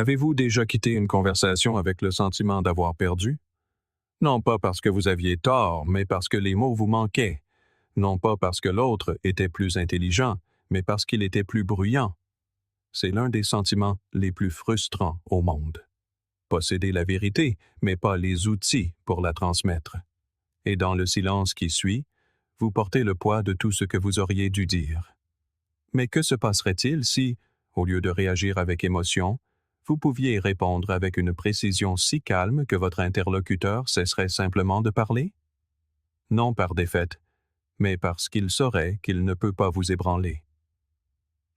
Avez-vous déjà quitté une conversation avec le sentiment d'avoir perdu? Non pas parce que vous aviez tort, mais parce que les mots vous manquaient. Non pas parce que l'autre était plus intelligent, mais parce qu'il était plus bruyant. C'est l'un des sentiments les plus frustrants au monde. Posséder la vérité, mais pas les outils pour la transmettre. Et dans le silence qui suit, vous portez le poids de tout ce que vous auriez dû dire. Mais que se passerait-il si, au lieu de réagir avec émotion, vous pouviez répondre avec une précision si calme que votre interlocuteur cesserait simplement de parler? Non par défaite, mais parce qu'il saurait qu'il ne peut pas vous ébranler.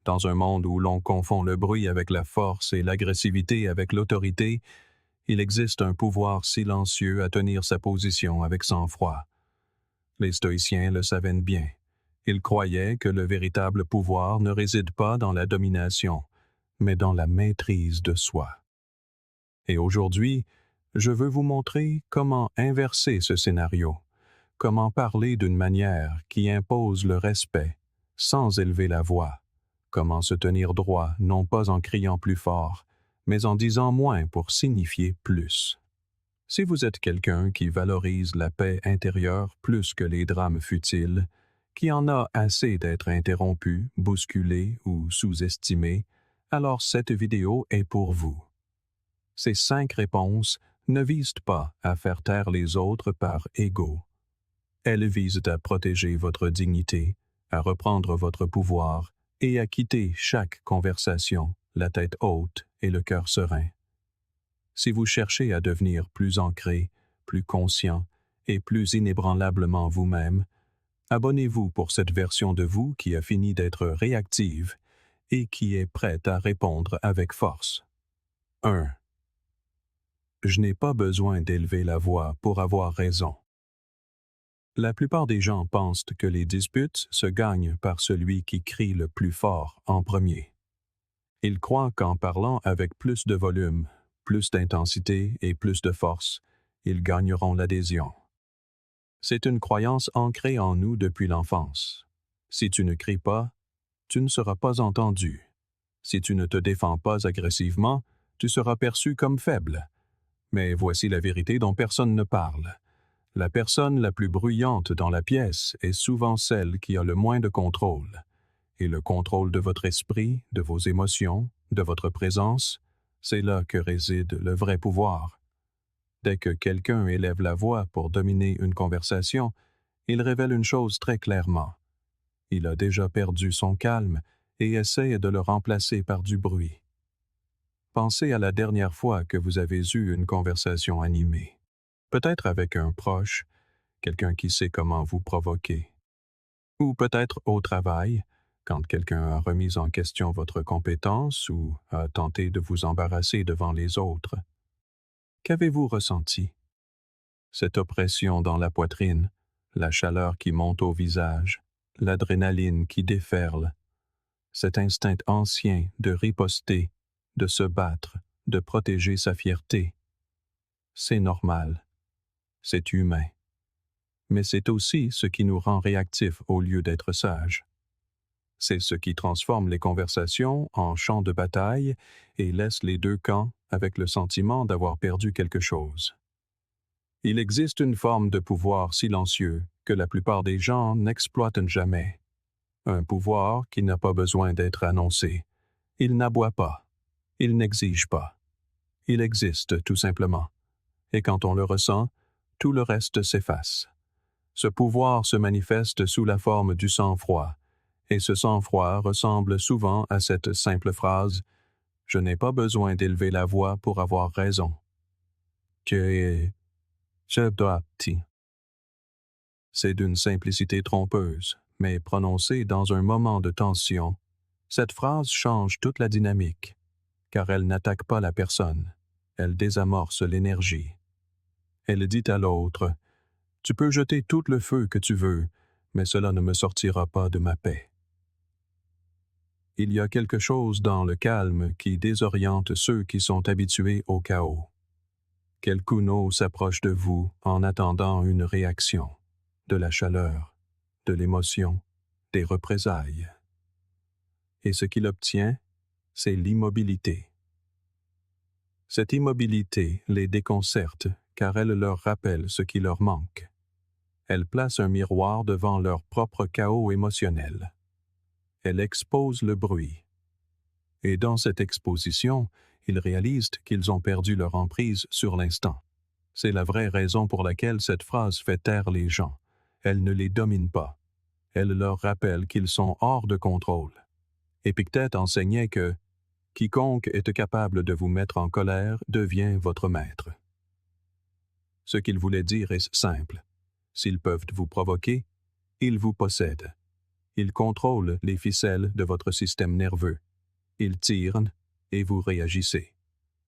Dans un monde où l'on confond le bruit avec la force et l'agressivité avec l'autorité, il existe un pouvoir silencieux à tenir sa position avec sang-froid. Les stoïciens le savaient bien. Ils croyaient que le véritable pouvoir ne réside pas dans la domination, mais dans la maîtrise de soi. Et aujourd'hui, je veux vous montrer comment inverser ce scénario, comment parler d'une manière qui impose le respect, sans élever la voix, comment se tenir droit non pas en criant plus fort, mais en disant moins pour signifier plus. Si vous êtes quelqu'un qui valorise la paix intérieure plus que les drames futiles, qui en a assez d'être interrompu, bousculé ou sous-estimé, alors cette vidéo est pour vous. Ces 5 réponses ne visent pas à faire taire les autres par ego. Elles visent à protéger votre dignité, à reprendre votre pouvoir et à quitter chaque conversation, la tête haute et le cœur serein. Si vous cherchez à devenir plus ancré, plus conscient et plus inébranlablement vous-même, abonnez-vous pour cette version de vous qui a fini d'être réactive et qui est prête à répondre avec force. 1. Je n'ai pas besoin d'élever la voix pour avoir raison. La plupart des gens pensent que les disputes se gagnent par celui qui crie le plus fort en premier. Ils croient qu'en parlant avec plus de volume, plus d'intensité et plus de force, ils gagneront l'adhésion. C'est une croyance ancrée en nous depuis l'enfance. Si tu ne cries pas, tu ne seras pas entendu. Si tu ne te défends pas agressivement, tu seras perçu comme faible. Mais voici la vérité dont personne ne parle. La personne la plus bruyante dans la pièce est souvent celle qui a le moins de contrôle. Et le contrôle de votre esprit, de vos émotions, de votre présence, c'est là que réside le vrai pouvoir. Dès que quelqu'un élève la voix pour dominer une conversation, il révèle une chose très clairement. Il a déjà perdu son calme et essaie de le remplacer par du bruit. Pensez à la dernière fois que vous avez eu une conversation animée. Peut-être avec un proche, quelqu'un qui sait comment vous provoquer. Ou peut-être au travail, quand quelqu'un a remis en question votre compétence ou a tenté de vous embarrasser devant les autres. Qu'avez-vous ressenti? Cette oppression dans la poitrine, la chaleur qui monte au visage, l'adrénaline qui déferle, cet instinct ancien de riposter, de se battre, de protéger sa fierté. C'est normal. C'est humain. Mais c'est aussi ce qui nous rend réactifs au lieu d'être sages. C'est ce qui transforme les conversations en champs de bataille et laisse les deux camps avec le sentiment d'avoir perdu quelque chose. Il existe une forme de pouvoir silencieux que la plupart des gens n'exploitent jamais. Un pouvoir qui n'a pas besoin d'être annoncé. Il n'aboie pas. Il n'exige pas. Il existe tout simplement. Et quand on le ressent, tout le reste s'efface. Ce pouvoir se manifeste sous la forme du sang-froid, et ce sang-froid ressemble souvent à cette simple phrase « Je n'ai pas besoin d'élever la voix pour avoir raison ». Que je dois. C'est d'une simplicité trompeuse, mais prononcée dans un moment de tension. Cette phrase change toute la dynamique, car elle n'attaque pas la personne, elle désamorce l'énergie. Elle dit à l'autre « Tu peux jeter tout le feu que tu veux, mais cela ne me sortira pas de ma paix. » Il y a quelque chose dans le calme qui désoriente ceux qui sont habitués au chaos. Quel Kuno s'approche de vous en attendant une réaction, de la chaleur, de l'émotion, des représailles. Et ce qu'il obtient, c'est l'immobilité. Cette immobilité les déconcerte car elle leur rappelle ce qui leur manque. Elle place un miroir devant leur propre chaos émotionnel. Elle expose le bruit. Et dans cette exposition, ils réalisent qu'ils ont perdu leur emprise sur l'instant. C'est la vraie raison pour laquelle cette phrase fait taire les gens. Elle ne les domine pas. Elle leur rappelle qu'ils sont hors de contrôle. Épictète enseignait que « quiconque est capable de vous mettre en colère devient votre maître ». Ce qu'il voulait dire est simple. S'ils peuvent vous provoquer, ils vous possèdent. Ils contrôlent les ficelles de votre système nerveux. Ils tirent et vous réagissez.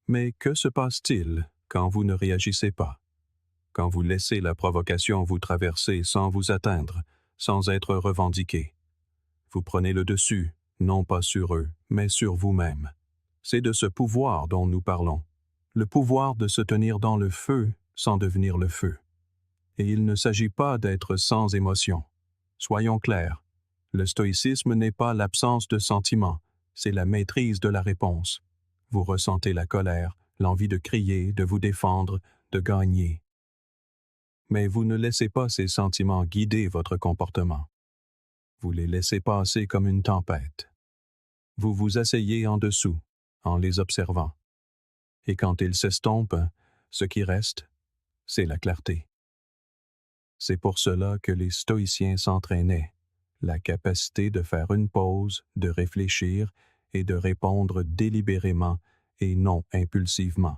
Mais que se passe-t-il quand vous ne réagissez pas? Quand vous laissez la provocation vous traverser sans vous atteindre, sans être revendiqué? Vous prenez le dessus, non pas sur eux, mais sur vous-même. C'est de ce pouvoir dont nous parlons. Le pouvoir de se tenir dans le feu sans devenir le feu. Et il ne s'agit pas d'être sans émotion. Soyons clairs, le stoïcisme n'est pas l'absence de sentiments, c'est la maîtrise de la réponse. Vous ressentez la colère, l'envie de crier, de vous défendre, de gagner. Mais vous ne laissez pas ces sentiments guider votre comportement. Vous les laissez passer comme une tempête. Vous vous asseyez en dessous, en les observant. Et quand ils s'estompent, ce qui reste, c'est la clarté. C'est pour cela que les stoïciens s'entraînaient, la capacité de faire une pause, de réfléchir et de répondre délibérément et non impulsivement.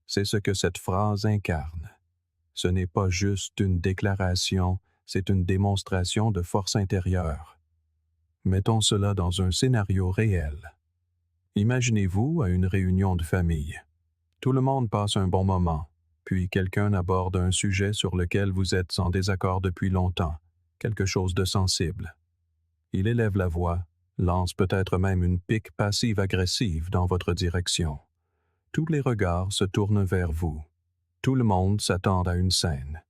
C'est ce que cette phrase incarne. Ce n'est pas juste une déclaration, c'est une démonstration de force intérieure. Mettons cela dans un scénario réel. Imaginez-vous à une réunion de famille. Tout le monde passe un bon moment, puis quelqu'un aborde un sujet sur lequel vous êtes en désaccord depuis longtemps, quelque chose de sensible. Il élève la voix, lance peut-être même une pique passive-agressive dans votre direction. Tous les regards se tournent vers vous. Tout le monde s'attend à une scène.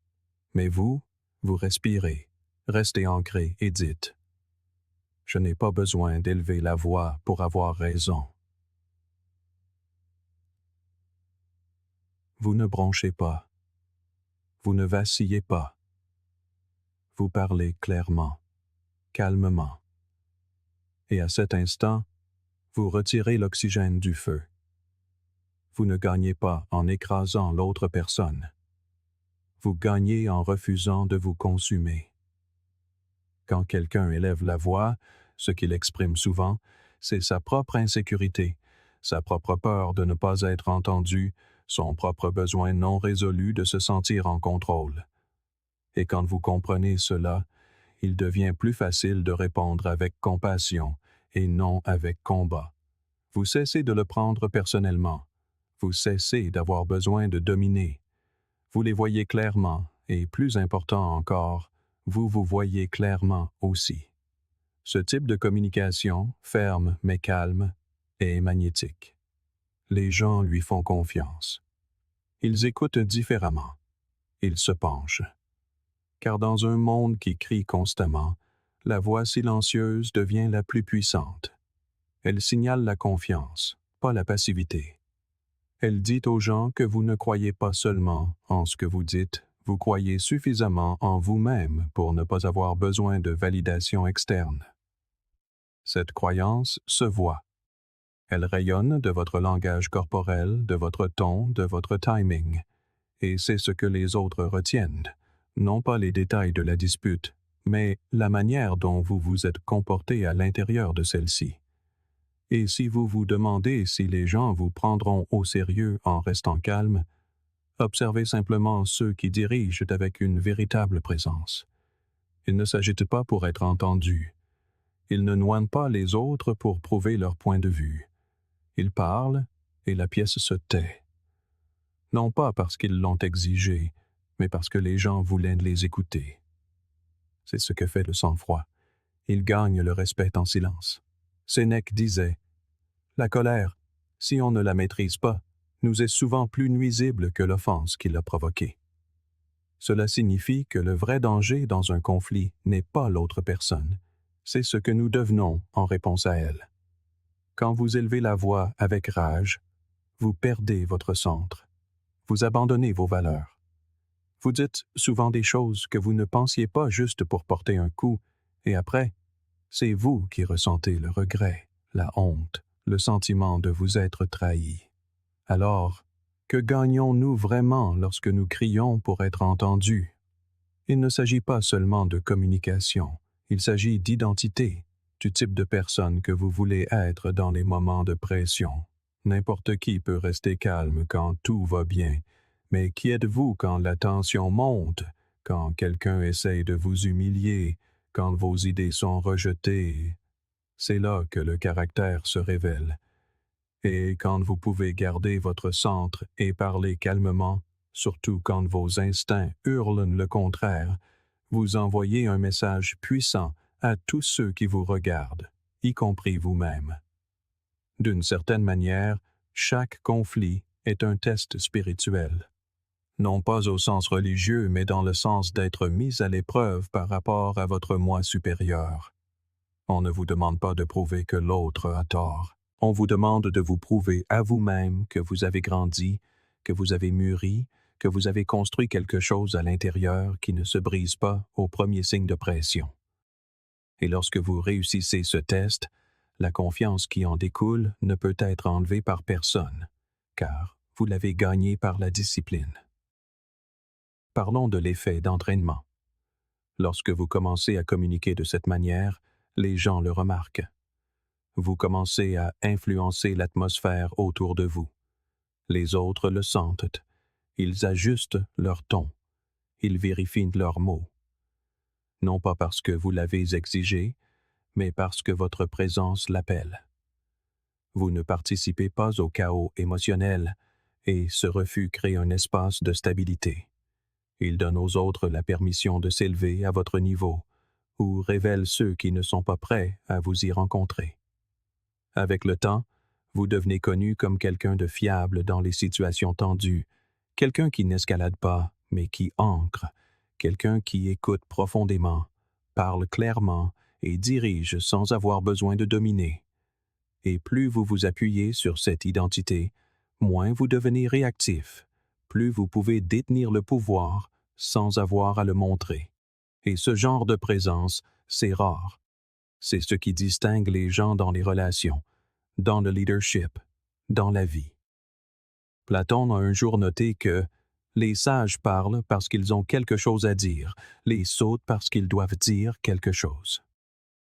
Mais vous respirez, restez ancré et dites « Je n'ai pas besoin d'élever la voix pour avoir raison. » Vous ne bronchez pas. Vous ne vacillez pas. Vous parlez clairement, calmement. Et à cet instant, vous retirez l'oxygène du feu. Vous ne gagnez pas en écrasant l'autre personne. Vous gagnez en refusant de vous consumer. Quand quelqu'un élève la voix, ce qu'il exprime souvent, c'est sa propre insécurité, sa propre peur de ne pas être entendu, son propre besoin non résolu de se sentir en contrôle. Et quand vous comprenez cela, il devient plus facile de répondre avec compassion et non avec combat. Vous cessez de le prendre personnellement. Vous cessez d'avoir besoin de dominer. Vous les voyez clairement et, plus important encore, vous vous voyez clairement aussi. Ce type de communication, ferme mais calme, est magnétique. Les gens lui font confiance. Ils écoutent différemment. Ils se penchent. Car dans un monde qui crie constamment, la voix silencieuse devient la plus puissante. Elle signale la confiance, pas la passivité. Elle dit aux gens que vous ne croyez pas seulement en ce que vous dites, vous croyez suffisamment en vous-même pour ne pas avoir besoin de validation externe. Cette croyance se voit. Elle rayonne de votre langage corporel, de votre ton, de votre timing. Et c'est ce que les autres retiennent, non pas les détails de la dispute, mais la manière dont vous vous êtes comporté à l'intérieur de celle-ci. Et si vous vous demandez si les gens vous prendront au sérieux en restant calme, observez simplement ceux qui dirigent avec une véritable présence. Ils ne s'agitent pas pour être entendus. Ils ne noient pas les autres pour prouver leur point de vue. Ils parlent et la pièce se tait. Non pas parce qu'ils l'ont exigé, mais parce que les gens voulaient les écouter. C'est ce que fait le sang-froid. Il gagne le respect en silence. Sénèque disait « La colère, si on ne la maîtrise pas, nous est souvent plus nuisible que l'offense qui l'a provoquée. » Cela signifie que le vrai danger dans un conflit n'est pas l'autre personne, c'est ce que nous devenons en réponse à elle. Quand vous élevez la voix avec rage, vous perdez votre centre. Vous abandonnez vos valeurs. Vous dites souvent des choses que vous ne pensiez pas juste pour porter un coup, et après, c'est vous qui ressentez le regret, la honte, le sentiment de vous être trahi. Alors, que gagnons-nous vraiment lorsque nous crions pour être entendus? Il ne s'agit pas seulement de communication, il s'agit d'identité, du type de personne que vous voulez être dans les moments de pression. N'importe qui peut rester calme quand tout va bien, mais qui êtes-vous quand la tension monte, quand quelqu'un essaye de vous humilier, quand vos idées sont rejetées? C'est là que le caractère se révèle. Et quand vous pouvez garder votre centre et parler calmement, surtout quand vos instincts hurlent le contraire, vous envoyez un message puissant à tous ceux qui vous regardent, y compris vous-même. D'une certaine manière, chaque conflit est un test spirituel. Non pas au sens religieux, mais dans le sens d'être mis à l'épreuve par rapport à votre moi supérieur. On ne vous demande pas de prouver que l'autre a tort. On vous demande de vous prouver à vous-même que vous avez grandi, que vous avez mûri, que vous avez construit quelque chose à l'intérieur qui ne se brise pas au premier signe de pression. Et lorsque vous réussissez ce test, la confiance qui en découle ne peut être enlevée par personne, car vous l'avez gagnée par la discipline. Parlons de l'effet d'entraînement. Lorsque vous commencez à communiquer de cette manière, les gens le remarquent. Vous commencez à influencer l'atmosphère autour de vous. Les autres le sentent. Ils ajustent leur ton. Ils vérifient leurs mots. Non pas parce que vous l'avez exigé, mais parce que votre présence l'appelle. Vous ne participez pas au chaos émotionnel, et ce refus crée un espace de stabilité. Il donne aux autres la permission de s'élever à votre niveau, ou révèle ceux qui ne sont pas prêts à vous y rencontrer. Avec le temps, vous devenez connu comme quelqu'un de fiable dans les situations tendues, quelqu'un qui n'escalade pas, mais qui ancre, quelqu'un qui écoute profondément, parle clairement et dirige sans avoir besoin de dominer. Et plus vous vous appuyez sur cette identité, moins vous devenez réactif, plus vous pouvez détenir le pouvoir sans avoir à le montrer. Et ce genre de présence, c'est rare. C'est ce qui distingue les gens dans les relations, dans le leadership, dans la vie. Platon a un jour noté que les sages parlent parce qu'ils ont quelque chose à dire, les sots parce qu'ils doivent dire quelque chose.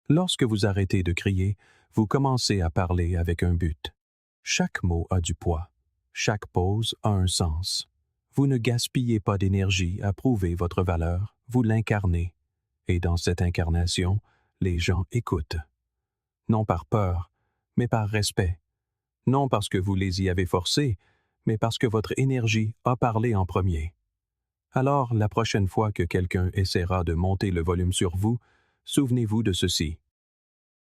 Lorsque vous arrêtez de crier, vous commencez à parler avec un but. Chaque mot a du poids, chaque pause a un sens. Vous ne gaspillez pas d'énergie à prouver votre valeur, vous l'incarnez. Et dans cette incarnation, les gens écoutent. Non par peur, mais par respect. Non parce que vous les y avez forcés, mais parce que votre énergie a parlé en premier. Alors, la prochaine fois que quelqu'un essaiera de monter le volume sur vous, souvenez-vous de ceci.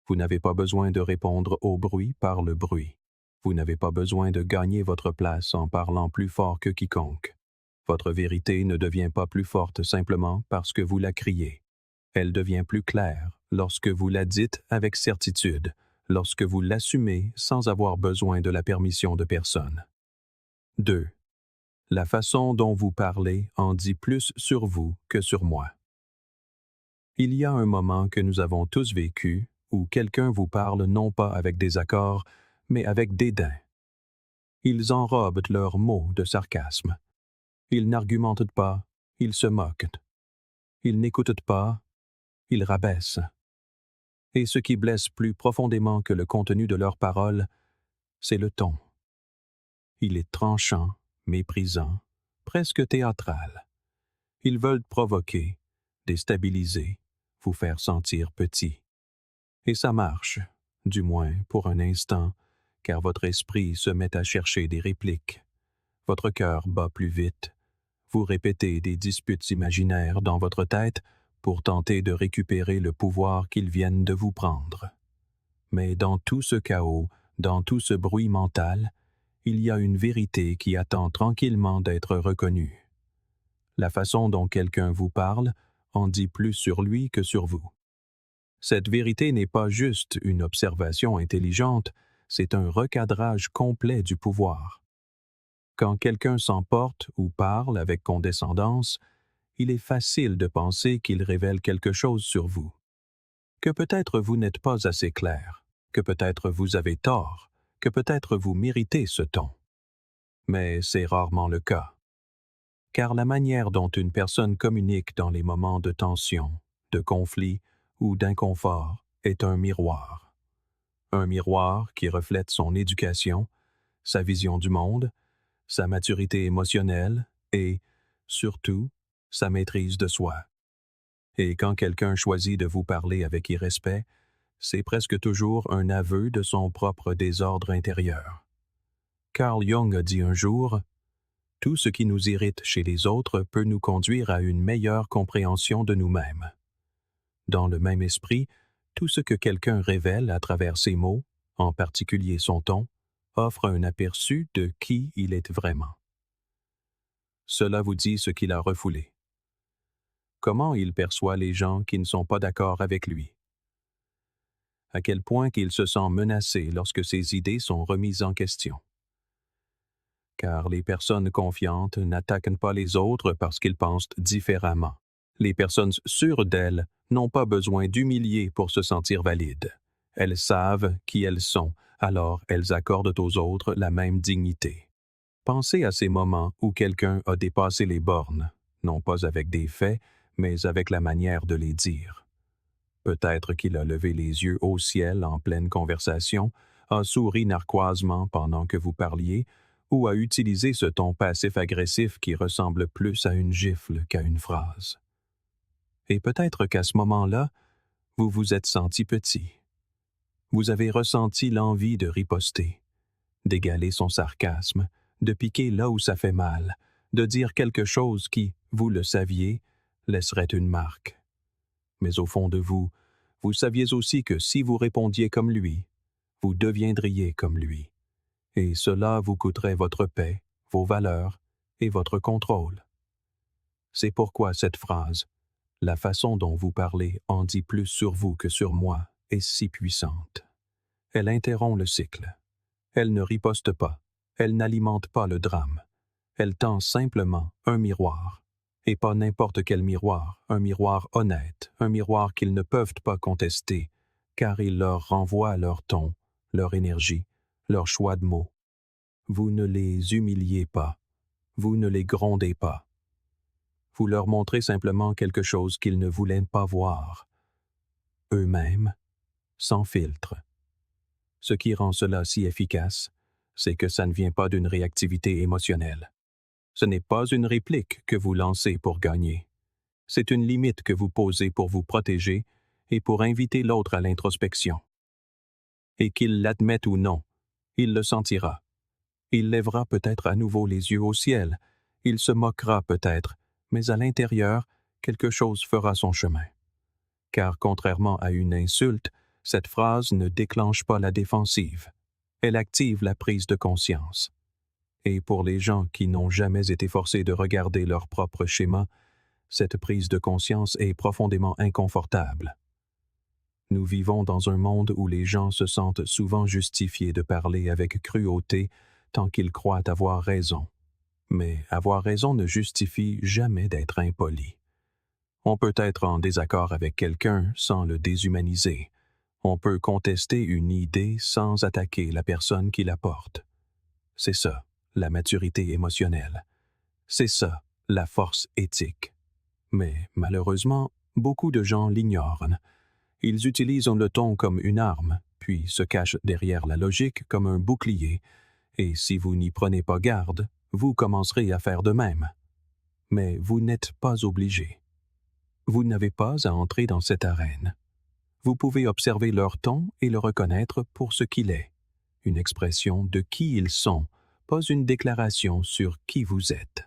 Vous n'avez pas besoin de répondre au bruit par le bruit. Vous n'avez pas besoin de gagner votre place en parlant plus fort que quiconque. Votre vérité ne devient pas plus forte simplement parce que vous la criez. Elle devient plus claire lorsque vous la dites avec certitude, lorsque vous l'assumez sans avoir besoin de la permission de personne. 2. La façon dont vous parlez en dit plus sur vous que sur moi. Il y a un moment que nous avons tous vécu où quelqu'un vous parle non pas avec désaccord, mais avec dédain. Ils enrobent leurs mots de sarcasme. Ils n'argumentent pas, ils se moquent. Ils n'écoutent pas, ils rabaissent. Et ce qui blesse plus profondément que le contenu de leurs paroles, c'est le ton. Il est tranchant, méprisant, presque théâtral. Ils veulent provoquer, déstabiliser, vous faire sentir petit. Et ça marche, du moins pour un instant, car votre esprit se met à chercher des répliques. Votre cœur bat plus vite. Vous répétez des disputes imaginaires dans votre tête pour tenter de récupérer le pouvoir qu'ils viennent de vous prendre. Mais dans tout ce chaos, dans tout ce bruit mental, il y a une vérité qui attend tranquillement d'être reconnue. La façon dont quelqu'un vous parle en dit plus sur lui que sur vous. Cette vérité n'est pas juste une observation intelligente, c'est un recadrage complet du pouvoir. Quand quelqu'un s'emporte ou parle avec condescendance, il est facile de penser qu'il révèle quelque chose sur vous. Que peut-être vous n'êtes pas assez clair, que peut-être vous avez tort, que peut-être vous méritez ce ton. Mais c'est rarement le cas. Car la manière dont une personne communique dans les moments de tension, de conflit ou d'inconfort est un miroir. Un miroir qui reflète son éducation, sa vision du monde, sa maturité émotionnelle et, surtout, sa maîtrise de soi. Et quand quelqu'un choisit de vous parler avec irrespect, c'est presque toujours un aveu de son propre désordre intérieur. Carl Jung a dit un jour, « Tout ce qui nous irrite chez les autres peut nous conduire à une meilleure compréhension de nous-mêmes. » Dans le même esprit, tout ce que quelqu'un révèle à travers ses mots, en particulier son ton, offre un aperçu de qui il est vraiment. Cela vous dit ce qu'il a refoulé. Comment il perçoit les gens qui ne sont pas d'accord avec lui. À quel point il se sent menacé lorsque ses idées sont remises en question. Car les personnes confiantes n'attaquent pas les autres parce qu'ils pensent différemment. Les personnes sûres d'elles n'ont pas besoin d'humilier pour se sentir valides. Elles savent qui elles sont, alors elles accordent aux autres la même dignité. Pensez à ces moments où quelqu'un a dépassé les bornes, non pas avec des faits, mais avec la manière de les dire. Peut-être qu'il a levé les yeux au ciel en pleine conversation, a souri narquoisement pendant que vous parliez, ou a utilisé ce ton passif-agressif qui ressemble plus à une gifle qu'à une phrase. Et peut-être qu'à ce moment-là, vous vous êtes senti petit. Vous avez ressenti l'envie de riposter, d'égaler son sarcasme, de piquer là où ça fait mal, de dire quelque chose qui, vous le saviez, laisserait une marque. Mais au fond de vous, vous saviez aussi que si vous répondiez comme lui, vous deviendriez comme lui. Et cela vous coûterait votre paix, vos valeurs et votre contrôle. C'est pourquoi cette phrase, « La façon dont vous parlez en dit plus sur vous que sur moi » est si puissante. Elle interrompt le cycle. Elle ne riposte pas. Elle n'alimente pas le drame. Elle tend simplement un miroir. Et pas n'importe quel miroir, un miroir honnête, un miroir qu'ils ne peuvent pas contester, car il leur renvoie leur ton, leur énergie, leur choix de mots. Vous ne les humiliez pas. Vous ne les grondez pas. Vous leur montrez simplement quelque chose qu'ils ne voulaient pas voir. Eux-mêmes, sans filtre. Ce qui rend cela si efficace, c'est que ça ne vient pas d'une réactivité émotionnelle. Ce n'est pas une réplique que vous lancez pour gagner. C'est une limite que vous posez pour vous protéger et pour inviter l'autre à l'introspection. Et qu'il l'admette ou non, il le sentira. Il lèvera peut-être à nouveau les yeux au ciel, il se moquera peut-être, mais à l'intérieur, quelque chose fera son chemin. Car contrairement à une insulte, cette phrase ne déclenche pas la défensive. Elle active la prise de conscience. Et pour les gens qui n'ont jamais été forcés de regarder leur propre schéma, cette prise de conscience est profondément inconfortable. Nous vivons dans un monde où les gens se sentent souvent justifiés de parler avec cruauté tant qu'ils croient avoir raison. Mais avoir raison ne justifie jamais d'être impoli. On peut être en désaccord avec quelqu'un sans le déshumaniser. On peut contester une idée sans attaquer la personne qui la porte. C'est ça, la maturité émotionnelle. C'est ça, la force éthique. Mais malheureusement, beaucoup de gens l'ignorent. Ils utilisent le ton comme une arme, puis se cachent derrière la logique comme un bouclier, et si vous n'y prenez pas garde, vous commencerez à faire de même. Mais vous n'êtes pas obligé. Vous n'avez pas à entrer dans cette arène. Vous pouvez observer leur ton et le reconnaître pour ce qu'il est, une expression de qui ils sont, pas une déclaration sur qui vous êtes.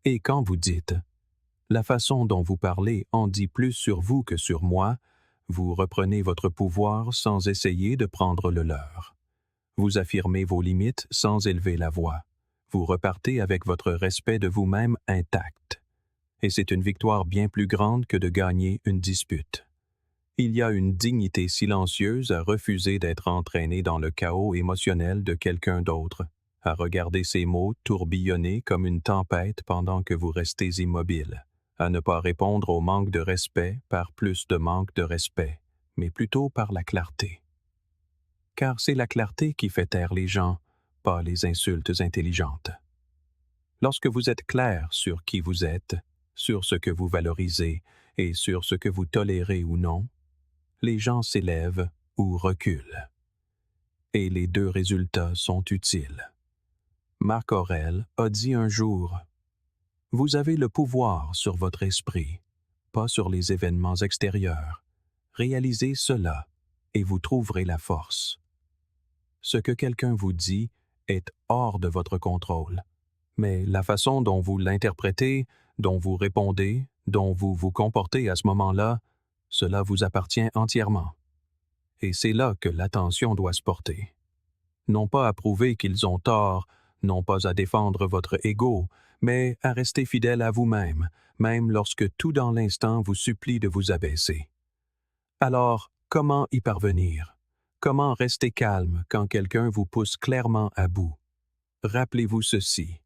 Et quand vous dites « La façon dont vous parlez en dit plus sur vous que sur moi », vous reprenez votre pouvoir sans essayer de prendre le leur. Vous affirmez vos limites sans élever la voix. Vous repartez avec votre respect de vous-même intact. Et c'est une victoire bien plus grande que de gagner une dispute. Il y a une dignité silencieuse à refuser d'être entraîné dans le chaos émotionnel de quelqu'un d'autre, à regarder ces mots tourbillonner comme une tempête pendant que vous restez immobile, à ne pas répondre au manque de respect par plus de manque de respect, mais plutôt par la clarté. Car c'est la clarté qui fait taire les gens, pas les insultes intelligentes. Lorsque vous êtes clair sur qui vous êtes, sur ce que vous valorisez et sur ce que vous tolérez ou non, les gens s'élèvent ou reculent. Et les deux résultats sont utiles. Marc Aurèle a dit un jour « Vous avez le pouvoir sur votre esprit, pas sur les événements extérieurs. Réalisez cela et vous trouverez la force. » Ce que quelqu'un vous dit est hors de votre contrôle, mais la façon dont vous l'interprétez, dont vous répondez, dont vous vous comportez à ce moment-là, cela vous appartient entièrement. Et c'est là que l'attention doit se porter. Non pas à prouver qu'ils ont tort, non pas à défendre votre ego, mais à rester fidèle à vous-même, même lorsque tout dans l'instant vous supplie de vous abaisser. Alors, comment y parvenir? Comment rester calme quand quelqu'un vous pousse clairement à bout? Rappelez-vous ceci.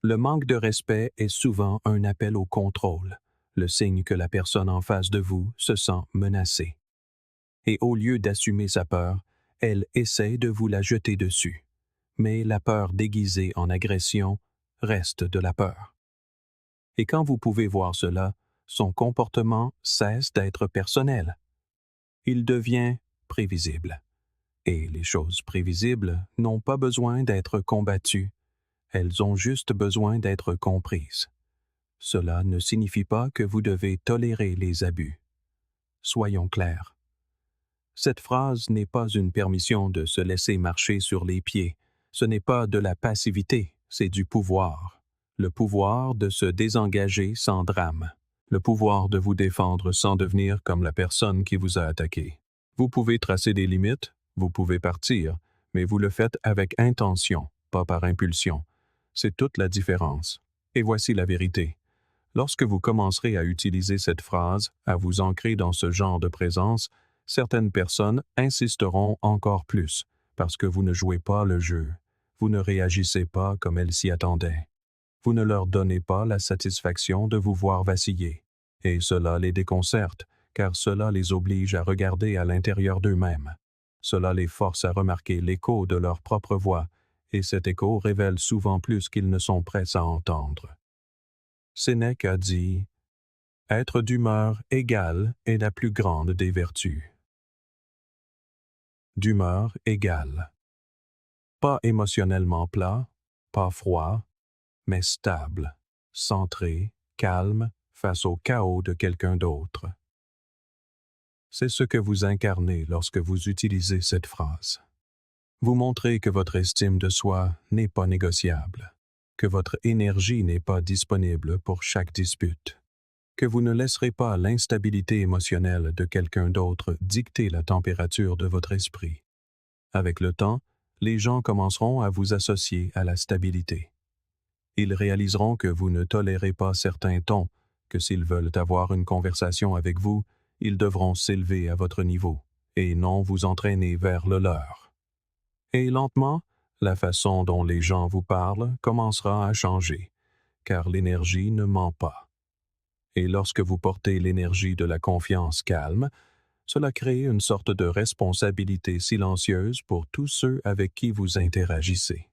Le manque de respect est souvent un appel au contrôle, le signe que la personne en face de vous se sent menacée. Et au lieu d'assumer sa peur, elle essaie de vous la jeter dessus. Mais la peur déguisée en agression reste de la peur. Et quand vous pouvez voir cela, son comportement cesse d'être personnel. Il devient prévisible. Et les choses prévisibles n'ont pas besoin d'être combattues, elles ont juste besoin d'être comprises. Cela ne signifie pas que vous devez tolérer les abus. Soyons clairs. Cette phrase n'est pas une permission de se laisser marcher sur les pieds. Ce n'est pas de la passivité, c'est du pouvoir. Le pouvoir de se désengager sans drame. Le pouvoir de vous défendre sans devenir comme la personne qui vous a attaqué. Vous pouvez tracer des limites, vous pouvez partir, mais vous le faites avec intention, pas par impulsion. C'est toute la différence. Et voici la vérité. Lorsque vous commencerez à utiliser cette phrase, à vous ancrer dans ce genre de présence, certaines personnes insisteront encore plus, parce que vous ne jouez pas le jeu. Vous ne réagissez pas comme elles s'y attendaient. Vous ne leur donnez pas la satisfaction de vous voir vaciller. Et cela les déconcerte, car cela les oblige à regarder à l'intérieur d'eux-mêmes. Cela les force à remarquer l'écho de leur propre voix, et cet écho révèle souvent plus qu'ils ne sont prêts à entendre. Sénèque a dit « Être d'humeur égale est la plus grande des vertus. » D'humeur égale. Pas émotionnellement plat, pas froid, mais stable, centré, calme face au chaos de quelqu'un d'autre. C'est ce que vous incarnez lorsque vous utilisez cette phrase. Vous montrez que votre estime de soi n'est pas négociable, que votre énergie n'est pas disponible pour chaque dispute, que vous ne laisserez pas l'instabilité émotionnelle de quelqu'un d'autre dicter la température de votre esprit. Avec le temps, les gens commenceront à vous associer à la stabilité. Ils réaliseront que vous ne tolérez pas certains tons, que s'ils veulent avoir une conversation avec vous, ils devront s'élever à votre niveau, et non vous entraîner vers le leur. Et lentement, la façon dont les gens vous parlent commencera à changer, car l'énergie ne ment pas. Et lorsque vous portez l'énergie de la confiance calme, cela crée une sorte de responsabilité silencieuse pour tous ceux avec qui vous interagissez.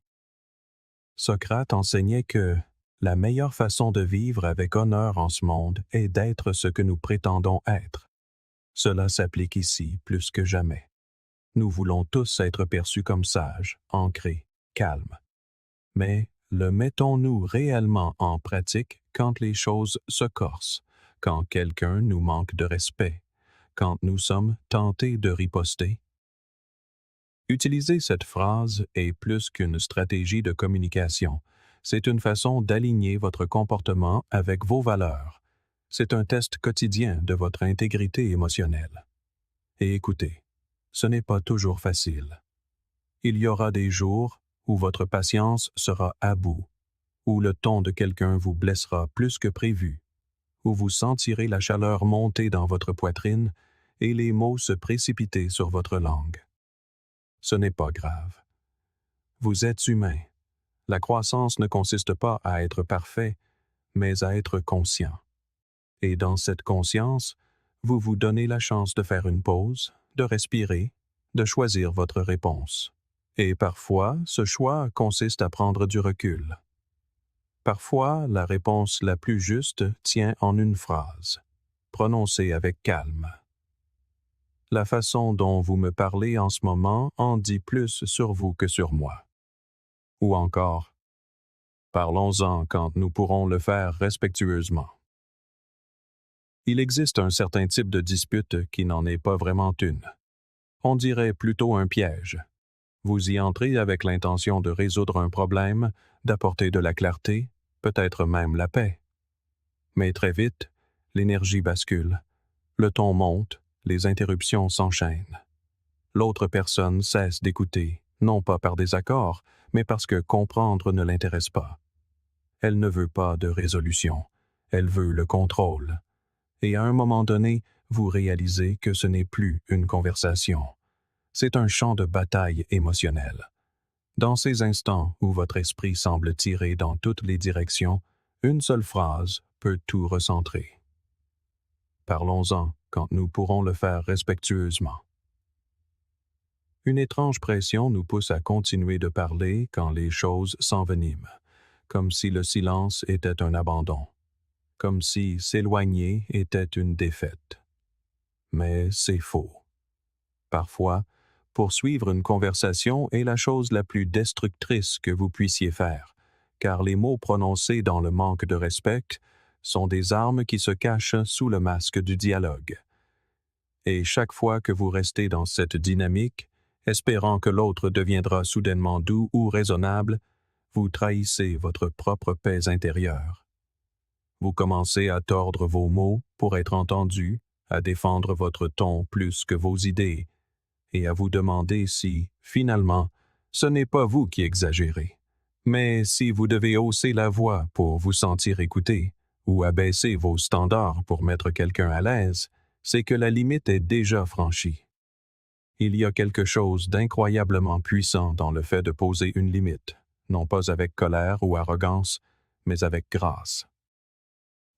Socrate enseignait que la meilleure façon de vivre avec honneur en ce monde est d'être ce que nous prétendons être. Cela s'applique ici plus que jamais. Nous voulons tous être perçus comme sages, ancrés, calmes. Mais le mettons-nous réellement en pratique quand les choses se corsent, quand quelqu'un nous manque de respect, quand nous sommes tentés de riposter? Utiliser cette phrase est plus qu'une stratégie de communication. C'est une façon d'aligner votre comportement avec vos valeurs. C'est un test quotidien de votre intégrité émotionnelle. Et écoutez, ce n'est pas toujours facile. Il y aura des jours où votre patience sera à bout, où le ton de quelqu'un vous blessera plus que prévu, où vous sentirez la chaleur monter dans votre poitrine et les mots se précipiter sur votre langue. Ce n'est pas grave. Vous êtes humain. La croissance ne consiste pas à être parfait, mais à être conscient. Et dans cette conscience, vous vous donnez la chance de faire une pause, de respirer, de choisir votre réponse. Et parfois, ce choix consiste à prendre du recul. Parfois, la réponse la plus juste tient en une phrase, prononcée avec calme. La façon dont vous me parlez en ce moment en dit plus sur vous que sur moi. Ou encore, parlons-en quand nous pourrons le faire respectueusement. Il existe un certain type de dispute qui n'en est pas vraiment une. On dirait plutôt un piège. Vous y entrez avec l'intention de résoudre un problème, d'apporter de la clarté, peut-être même la paix. Mais très vite, l'énergie bascule, le ton monte, les interruptions s'enchaînent. L'autre personne cesse d'écouter, non pas par désaccord, mais parce que comprendre ne l'intéresse pas. Elle ne veut pas de résolution, elle veut le contrôle. Et à un moment donné, vous réalisez que ce n'est plus une conversation. C'est un champ de bataille émotionnel. Dans ces instants où votre esprit semble tirer dans toutes les directions, une seule phrase peut tout recentrer. Parlons-en quand nous pourrons le faire respectueusement. Une étrange pression nous pousse à continuer de parler quand les choses s'enveniment, comme si le silence était un abandon, comme si s'éloigner était une défaite. Mais c'est faux. Parfois, poursuivre une conversation est la chose la plus destructrice que vous puissiez faire, car les mots prononcés dans le manque de respect sont des armes qui se cachent sous le masque du dialogue. Et chaque fois que vous restez dans cette dynamique, espérant que l'autre deviendra soudainement doux ou raisonnable, vous trahissez votre propre paix intérieure. Vous commencez à tordre vos mots pour être entendus, à défendre votre ton plus que vos idées, et à vous demander si, finalement, ce n'est pas vous qui exagérez, mais si vous devez hausser la voix pour vous sentir écouté, ou abaisser vos standards pour mettre quelqu'un à l'aise, c'est que la limite est déjà franchie. Il y a quelque chose d'incroyablement puissant dans le fait de poser une limite, non pas avec colère ou arrogance, mais avec grâce.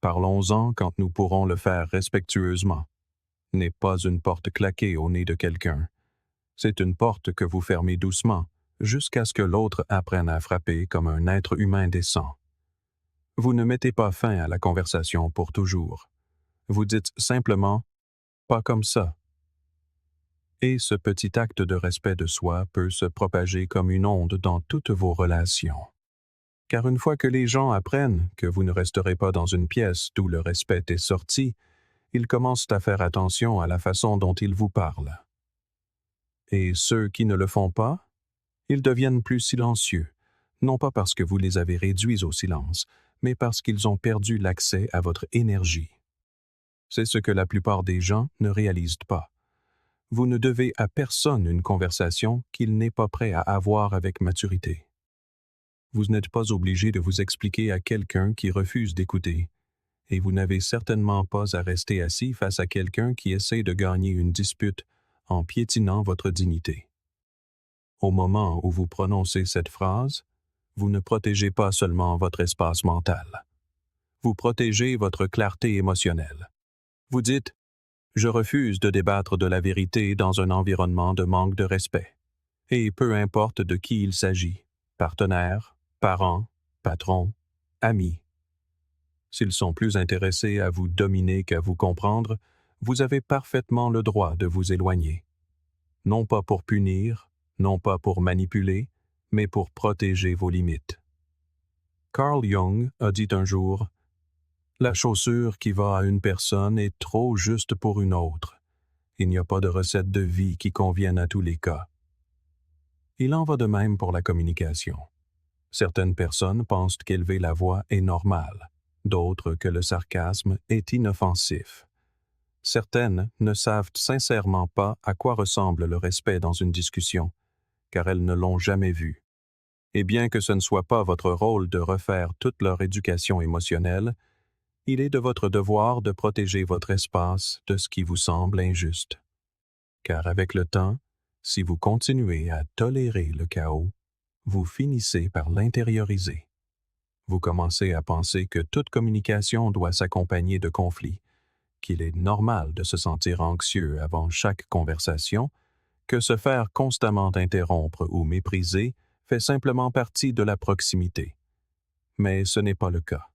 Parlons-en quand nous pourrons le faire respectueusement. N'est pas une porte claquée au nez de quelqu'un. C'est une porte que vous fermez doucement, jusqu'à ce que l'autre apprenne à frapper comme un être humain décent. Vous ne mettez pas fin à la conversation pour toujours. Vous dites simplement « pas comme ça ». Et ce petit acte de respect de soi peut se propager comme une onde dans toutes vos relations. Car une fois que les gens apprennent que vous ne resterez pas dans une pièce d'où le respect est sorti, ils commencent à faire attention à la façon dont ils vous parlent. Et ceux qui ne le font pas, ils deviennent plus silencieux, non pas parce que vous les avez réduits au silence, mais parce qu'ils ont perdu l'accès à votre énergie. C'est ce que la plupart des gens ne réalisent pas. Vous ne devez à personne une conversation qu'il n'est pas prêt à avoir avec maturité. Vous n'êtes pas obligé de vous expliquer à quelqu'un qui refuse d'écouter, et vous n'avez certainement pas à rester assis face à quelqu'un qui essaie de gagner une dispute en piétinant votre dignité. Au moment où vous prononcez cette phrase, vous ne protégez pas seulement votre espace mental. Vous protégez votre clarté émotionnelle. Vous dites « Je refuse de débattre de la vérité dans un environnement de manque de respect. » Et peu importe de qui il s'agit, partenaire, parents, patrons, amis. S'ils sont plus intéressés à vous dominer qu'à vous comprendre, vous avez parfaitement le droit de vous éloigner. Non pas pour punir, non pas pour manipuler, mais pour protéger vos limites. Carl Jung a dit un jour « La chaussure qui va à une personne est trop juste pour une autre. Il n'y a pas de recette de vie qui convienne à tous les cas. » Il en va de même pour la communication. Certaines personnes pensent qu'élever la voix est normal, d'autres que le sarcasme est inoffensif. Certaines ne savent sincèrement pas à quoi ressemble le respect dans une discussion, car elles ne l'ont jamais vu. Et bien que ce ne soit pas votre rôle de refaire toute leur éducation émotionnelle, il est de votre devoir de protéger votre espace de ce qui vous semble injuste. Car avec le temps, si vous continuez à tolérer le chaos, vous finissez par l'intérioriser. Vous commencez à penser que toute communication doit s'accompagner de conflits, qu'il est normal de se sentir anxieux avant chaque conversation, que se faire constamment interrompre ou mépriser fait simplement partie de la proximité. Mais ce n'est pas le cas.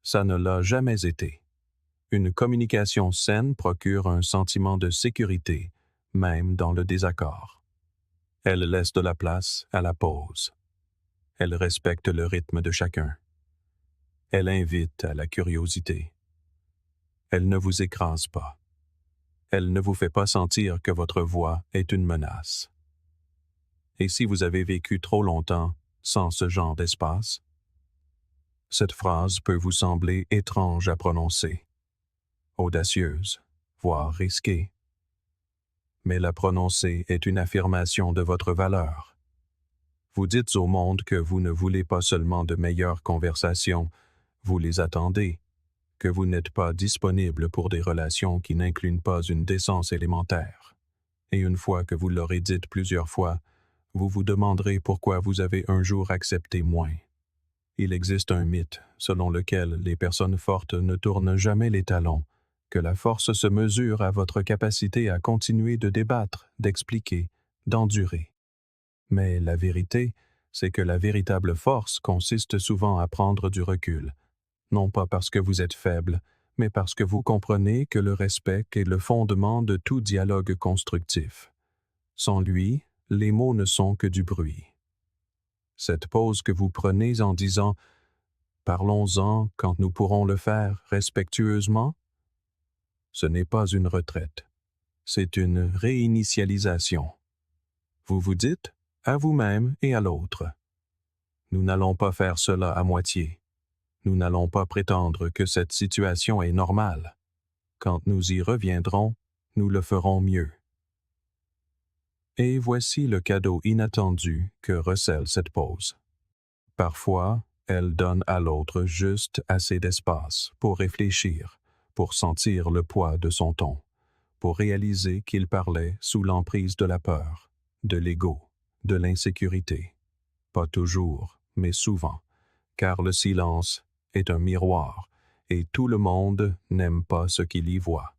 Ça ne l'a jamais été. Une communication saine procure un sentiment de sécurité, même dans le désaccord. Elle laisse de la place à la pause. Elle respecte le rythme de chacun. Elle invite à la curiosité. Elle ne vous écrase pas. Elle ne vous fait pas sentir que votre voix est une menace. Et si vous avez vécu trop longtemps sans ce genre d'espace, cette phrase peut vous sembler étrange à prononcer, audacieuse, voire risquée. Mais la prononcer est une affirmation de votre valeur. Vous dites au monde que vous ne voulez pas seulement de meilleures conversations, vous les attendez, que vous n'êtes pas disponible pour des relations qui n'incluent pas une décence élémentaire. Et une fois que vous l'aurez dite plusieurs fois, vous vous demanderez pourquoi vous avez un jour accepté moins. Il existe un mythe selon lequel les personnes fortes ne tournent jamais les talons, que la force se mesure à votre capacité à continuer de débattre, d'expliquer, d'endurer. Mais la vérité, c'est que la véritable force consiste souvent à prendre du recul, non pas parce que vous êtes faible, mais parce que vous comprenez que le respect est le fondement de tout dialogue constructif. Sans lui, les mots ne sont que du bruit. Cette pause que vous prenez en disant « Parlons-en quand nous pourrons le faire respectueusement », ce n'est pas une retraite, c'est une réinitialisation. Vous vous dites, à vous-même et à l'autre, « Nous n'allons pas faire cela à moitié. Nous n'allons pas prétendre que cette situation est normale. Quand nous y reviendrons, nous le ferons mieux. » Et voici le cadeau inattendu que recèle cette pause. Parfois, elle donne à l'autre juste assez d'espace pour réfléchir, pour sentir le poids de son ton, pour réaliser qu'il parlait sous l'emprise de la peur, de l'ego, de l'insécurité. Pas toujours, mais souvent, car le silence est un miroir, et tout le monde n'aime pas ce qu'il y voit.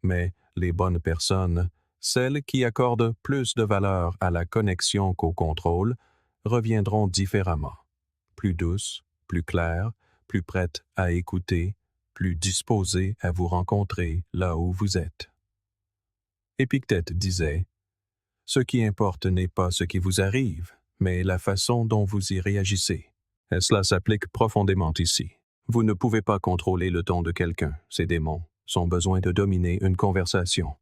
Mais les bonnes personnes, celles qui accordent plus de valeur à la connexion qu'au contrôle, reviendront différemment, plus douces, plus claires, plus prêtes à écouter, plus disposées à vous rencontrer là où vous êtes. Épictète disait « Ce qui importe n'est pas ce qui vous arrive, mais la façon dont vous y réagissez. » Et cela s'applique profondément ici. Vous ne pouvez pas contrôler le ton de quelqu'un, ses démons, son besoin de dominer une conversation.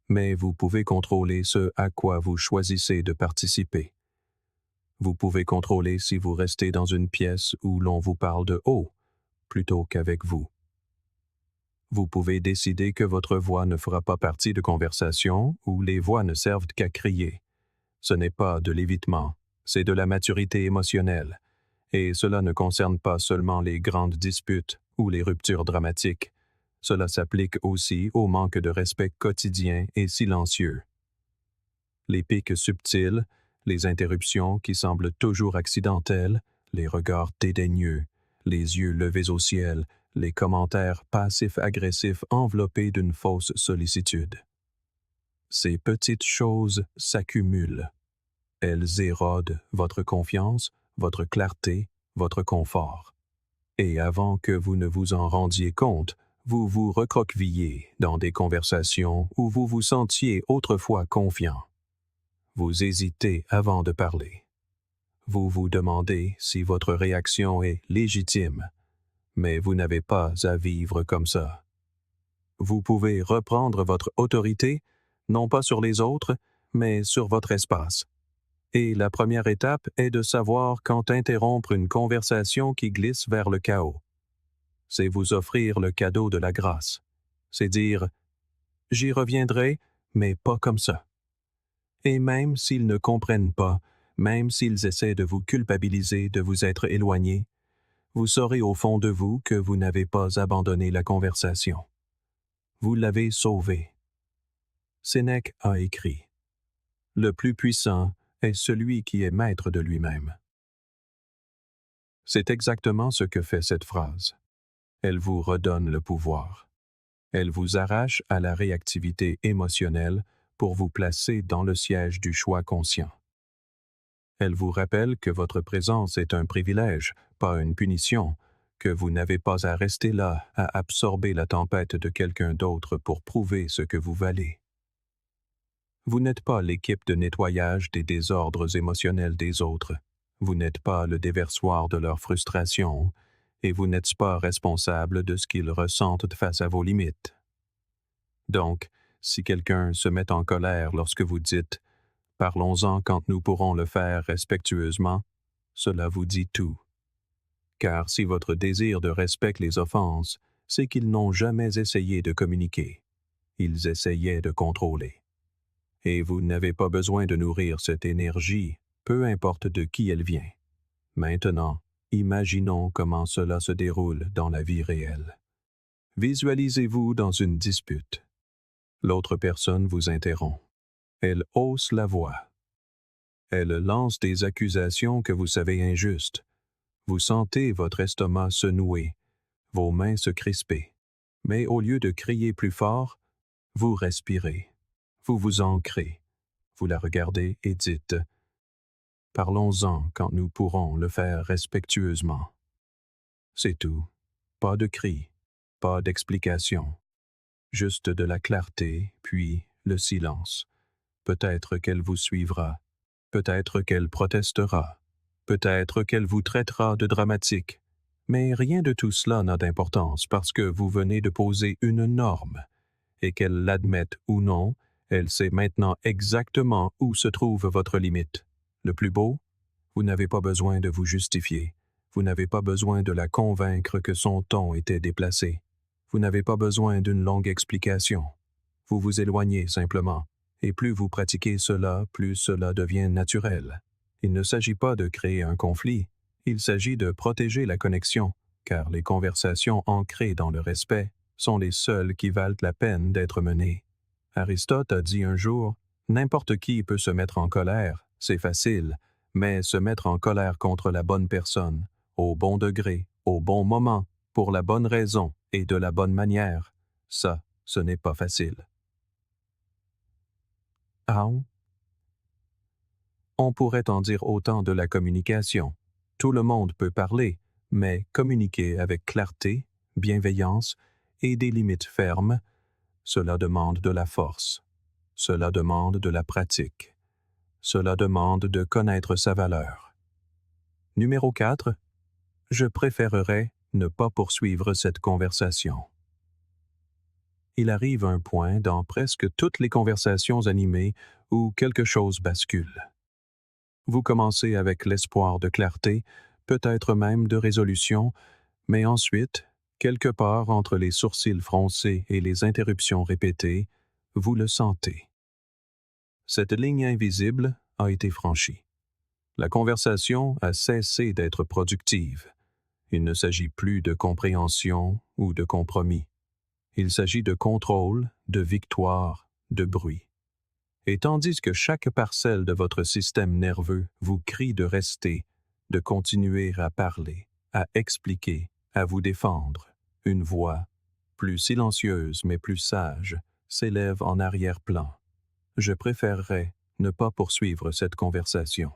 Mais vous pouvez contrôler ce à quoi vous choisissez de participer. Vous pouvez contrôler si vous restez dans une pièce où l'on vous parle de haut, plutôt qu'avec vous. Vous pouvez décider que votre voix ne fera pas partie de conversations où les voix ne servent qu'à crier. Ce n'est pas de l'évitement, c'est de la maturité émotionnelle. Et cela ne concerne pas seulement les grandes disputes ou les ruptures dramatiques. Cela s'applique aussi au manque de respect quotidien et silencieux. Les pics subtils, les interruptions qui semblent toujours accidentelles, les regards dédaigneux, les yeux levés au ciel, les commentaires passifs-agressifs enveloppés d'une fausse sollicitude. Ces petites choses s'accumulent. Elles érodent votre confiance, votre clarté, votre confort. Et avant que vous ne vous en rendiez compte, vous vous recroquevillez dans des conversations où vous vous sentiez autrefois confiant. Vous hésitez avant de parler. Vous vous demandez si votre réaction est légitime, mais vous n'avez pas à vivre comme ça. Vous pouvez reprendre votre autorité, non pas sur les autres, mais sur votre espace. Et la première étape est de savoir quand interrompre une conversation qui glisse vers le chaos. C'est vous offrir le cadeau de la grâce. C'est dire « J'y reviendrai, mais pas comme ça ». Et même s'ils ne comprennent pas, même s'ils essaient de vous culpabiliser de vous être éloigné, vous saurez au fond de vous que vous n'avez pas abandonné la conversation. Vous l'avez sauvée. Sénèque a écrit « Le plus puissant est celui qui est maître de lui-même. C'est exactement ce que fait cette phrase. Elle vous redonne le pouvoir. Elle vous arrache à la réactivité émotionnelle pour vous placer dans le siège du choix conscient. Elle vous rappelle que votre présence est un privilège, pas une punition, que vous n'avez pas à rester là, à absorber la tempête de quelqu'un d'autre pour prouver ce que vous valez. Vous n'êtes pas l'équipe de nettoyage des désordres émotionnels des autres. Vous n'êtes pas le déversoir de leurs frustrations, et vous n'êtes pas responsable de ce qu'ils ressentent face à vos limites. Donc, si quelqu'un se met en colère lorsque vous dites « Parlons-en quand nous pourrons le faire respectueusement », cela vous dit tout. Car si votre désir de respect les offense, c'est qu'ils n'ont jamais essayé de communiquer. Ils essayaient de contrôler. Et vous n'avez pas besoin de nourrir cette énergie, peu importe de qui elle vient. Maintenant, imaginons comment cela se déroule dans la vie réelle. Visualisez-vous dans une dispute. L'autre personne vous interrompt. Elle hausse la voix. Elle lance des accusations que vous savez injustes. Vous sentez votre estomac se nouer, vos mains se crisper. Mais au lieu de crier plus fort, vous respirez. Vous vous ancrez. Vous la regardez et dites « Parlons-en quand nous pourrons le faire respectueusement. » C'est tout. Pas de cris, pas d'explication. Juste de la clarté, puis le silence. Peut-être qu'elle vous suivra. Peut-être qu'elle protestera. Peut-être qu'elle vous traitera de dramatique. Mais rien de tout cela n'a d'importance parce que vous venez de poser une norme. Et qu'elle l'admette ou non, elle sait maintenant exactement où se trouve votre limite. Le plus beau, vous n'avez pas besoin de vous justifier. Vous n'avez pas besoin de la convaincre que son ton était déplacé. Vous n'avez pas besoin d'une longue explication. Vous vous éloignez simplement. Et plus vous pratiquez cela, plus cela devient naturel. Il ne s'agit pas de créer un conflit. Il s'agit de protéger la connexion, car les conversations ancrées dans le respect sont les seules qui valent la peine d'être menées. Aristote a dit un jour, « N'importe qui peut se mettre en colère, c'est facile, mais se mettre en colère contre la bonne personne, au bon degré, au bon moment, pour la bonne raison et de la bonne manière, ça, ce n'est pas facile. » Ah, on pourrait en dire autant de la communication. Tout le monde peut parler, mais communiquer avec clarté, bienveillance et des limites fermes, cela demande de la force. Cela demande de la pratique. Cela demande de connaître sa valeur. Numéro 4. Je préférerais ne pas poursuivre cette conversation. Il arrive un point dans presque toutes les conversations animées où quelque chose bascule. Vous commencez avec l'espoir de clarté, peut-être même de résolution, mais ensuite, quelque part entre les sourcils froncés et les interruptions répétées, vous le sentez. Cette ligne invisible a été franchie. La conversation a cessé d'être productive. Il ne s'agit plus de compréhension ou de compromis. Il s'agit de contrôle, de victoire, de bruit. Et tandis que chaque parcelle de votre système nerveux vous crie de rester, de continuer à parler, à expliquer, à vous défendre, une voix, plus silencieuse mais plus sage, s'élève en arrière-plan. Je préférerais ne pas poursuivre cette conversation.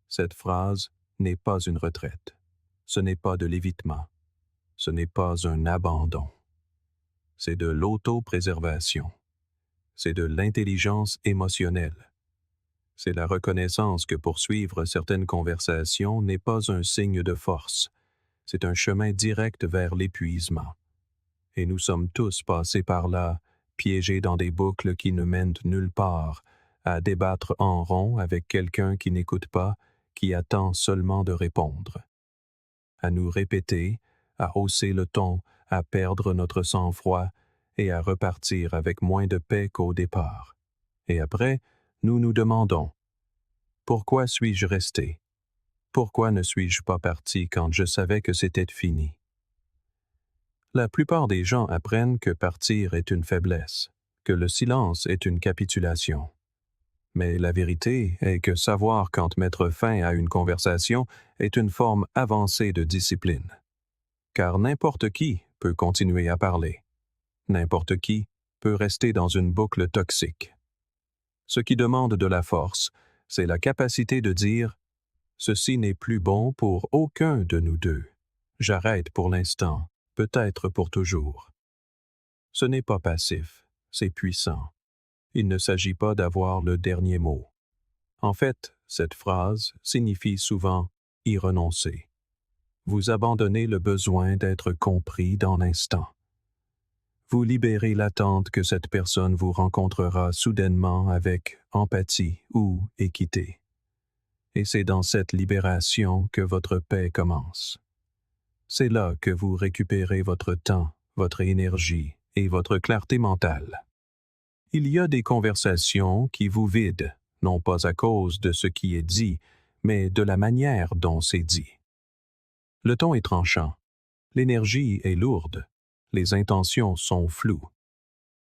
Cette phrase n'est pas une retraite. Ce n'est pas de l'évitement. Ce n'est pas un abandon. C'est de l'autopréservation. C'est de l'intelligence émotionnelle. C'est la reconnaissance que poursuivre certaines conversations n'est pas un signe de force. C'est un chemin direct vers l'épuisement. Et nous sommes tous passés par là, piégés dans des boucles qui ne mènent nulle part, à débattre en rond avec quelqu'un qui n'écoute pas, qui attend seulement de répondre. À nous répéter, à hausser le ton, à perdre notre sang-froid et à repartir avec moins de paix qu'au départ. Et après, nous nous demandons « Pourquoi suis-je resté? Pourquoi ne suis-je pas parti quand je savais que c'était fini? » La plupart des gens apprennent que partir est une faiblesse, que le silence est une capitulation. Mais la vérité est que savoir quand mettre fin à une conversation est une forme avancée de discipline. Car n'importe qui peut continuer à parler. N'importe qui peut rester dans une boucle toxique. Ce qui demande de la force, c'est la capacité de dire « Ceci n'est plus bon pour aucun de nous deux. J'arrête pour l'instant, peut-être pour toujours. » Ce n'est pas passif, c'est puissant. Il ne s'agit pas d'avoir le dernier mot. En fait, cette phrase signifie souvent y renoncer. Vous abandonnez le besoin d'être compris dans l'instant. Vous libérez l'attente que cette personne vous rencontrera soudainement avec empathie ou équité. Et c'est dans cette libération que votre paix commence. C'est là que vous récupérez votre temps, votre énergie et votre clarté mentale. Il y a des conversations qui vous vident, non pas à cause de ce qui est dit, mais de la manière dont c'est dit. Le ton est tranchant, l'énergie est lourde, les intentions sont floues.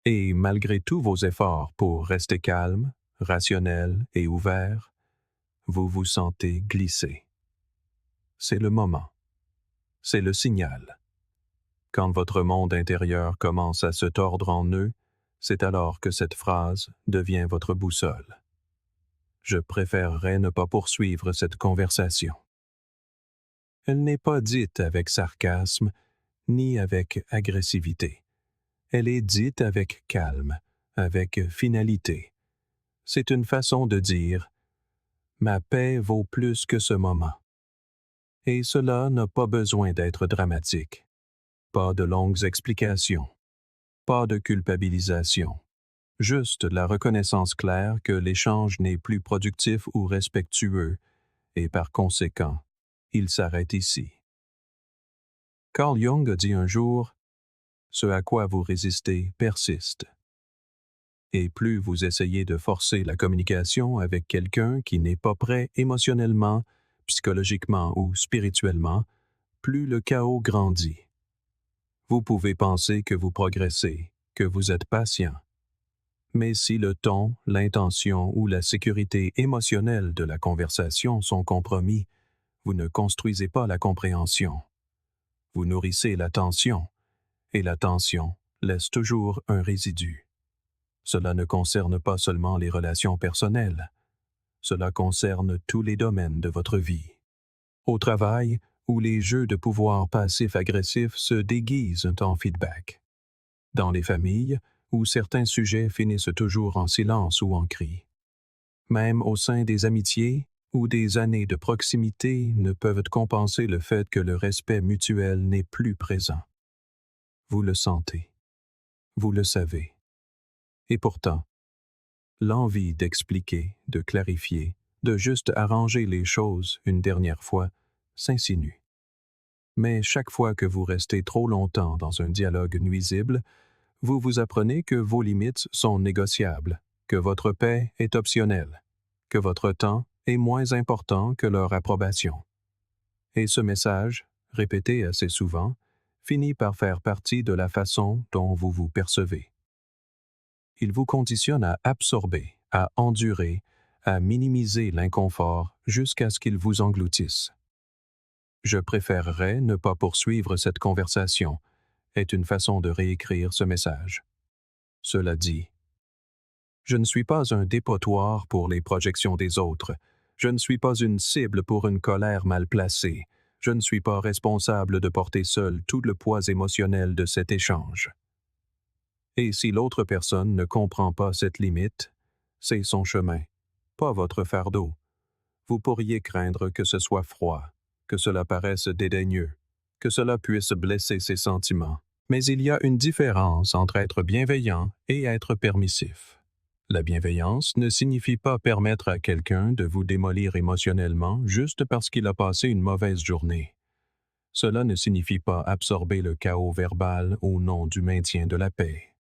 Et malgré tous vos efforts pour rester calme, rationnel et ouvert, vous vous sentez glissé. C'est le moment. C'est le signal. Quand votre monde intérieur commence à se tordre en nœuds, c'est alors que cette phrase devient votre boussole. Je préférerais ne pas poursuivre cette conversation. Elle n'est pas dite avec sarcasme, ni avec agressivité. Elle est dite avec calme, avec finalité. C'est une façon de dire « Ma paix vaut plus que ce moment ». Et cela n'a pas besoin d'être dramatique. Pas de longues explications. Pas de culpabilisation. Juste la reconnaissance claire que l'échange n'est plus productif ou respectueux, et par conséquent, il s'arrête ici. Carl Jung a dit un jour « Ce à quoi vous résistez persiste ». Et plus vous essayez de forcer la communication avec quelqu'un qui n'est pas prêt émotionnellement, psychologiquement ou spirituellement, plus le chaos grandit. Vous pouvez penser que vous progressez, que vous êtes patient. Mais si le ton, l'intention ou la sécurité émotionnelle de la conversation sont compromis, vous ne construisez pas la compréhension. Vous nourrissez la tension, et la tension laisse toujours un résidu. Cela ne concerne pas seulement les relations personnelles, cela concerne tous les domaines de votre vie. Au travail, où les jeux de pouvoir passif-agressif se déguisent en feedback. Dans les familles, où certains sujets finissent toujours en silence ou en cris. Même au sein des amitiés, où des années de proximité ne peuvent compenser le fait que le respect mutuel n'est plus présent. Vous le sentez. Vous le savez. Et pourtant, l'envie d'expliquer, de clarifier, de juste arranger les choses une dernière fois, s'insinue. Mais chaque fois que vous restez trop longtemps dans un dialogue nuisible, vous vous apprenez que vos limites sont négociables, que votre paix est optionnelle, que votre temps est moins important que leur approbation. Et ce message, répété assez souvent, finit par faire partie de la façon dont vous vous percevez. Il vous conditionne à absorber, à endurer, à minimiser l'inconfort jusqu'à ce qu'il vous engloutisse. Je préférerais ne pas poursuivre cette conversation, est une façon de réécrire ce message. Cela dit, je ne suis pas un dépotoir pour les projections des autres. Je ne suis pas une cible pour une colère mal placée. Je ne suis pas responsable de porter seul tout le poids émotionnel de cet échange. Et si l'autre personne ne comprend pas cette limite, c'est son chemin, pas votre fardeau. Vous pourriez craindre que ce soit froid, que cela paraisse dédaigneux, que cela puisse blesser ses sentiments. Mais il y a une différence entre être bienveillant et être permissif. La bienveillance ne signifie pas permettre à quelqu'un de vous démolir émotionnellement juste parce qu'il a passé une mauvaise journée. Cela ne signifie pas absorber le chaos verbal au nom du maintien de la paix.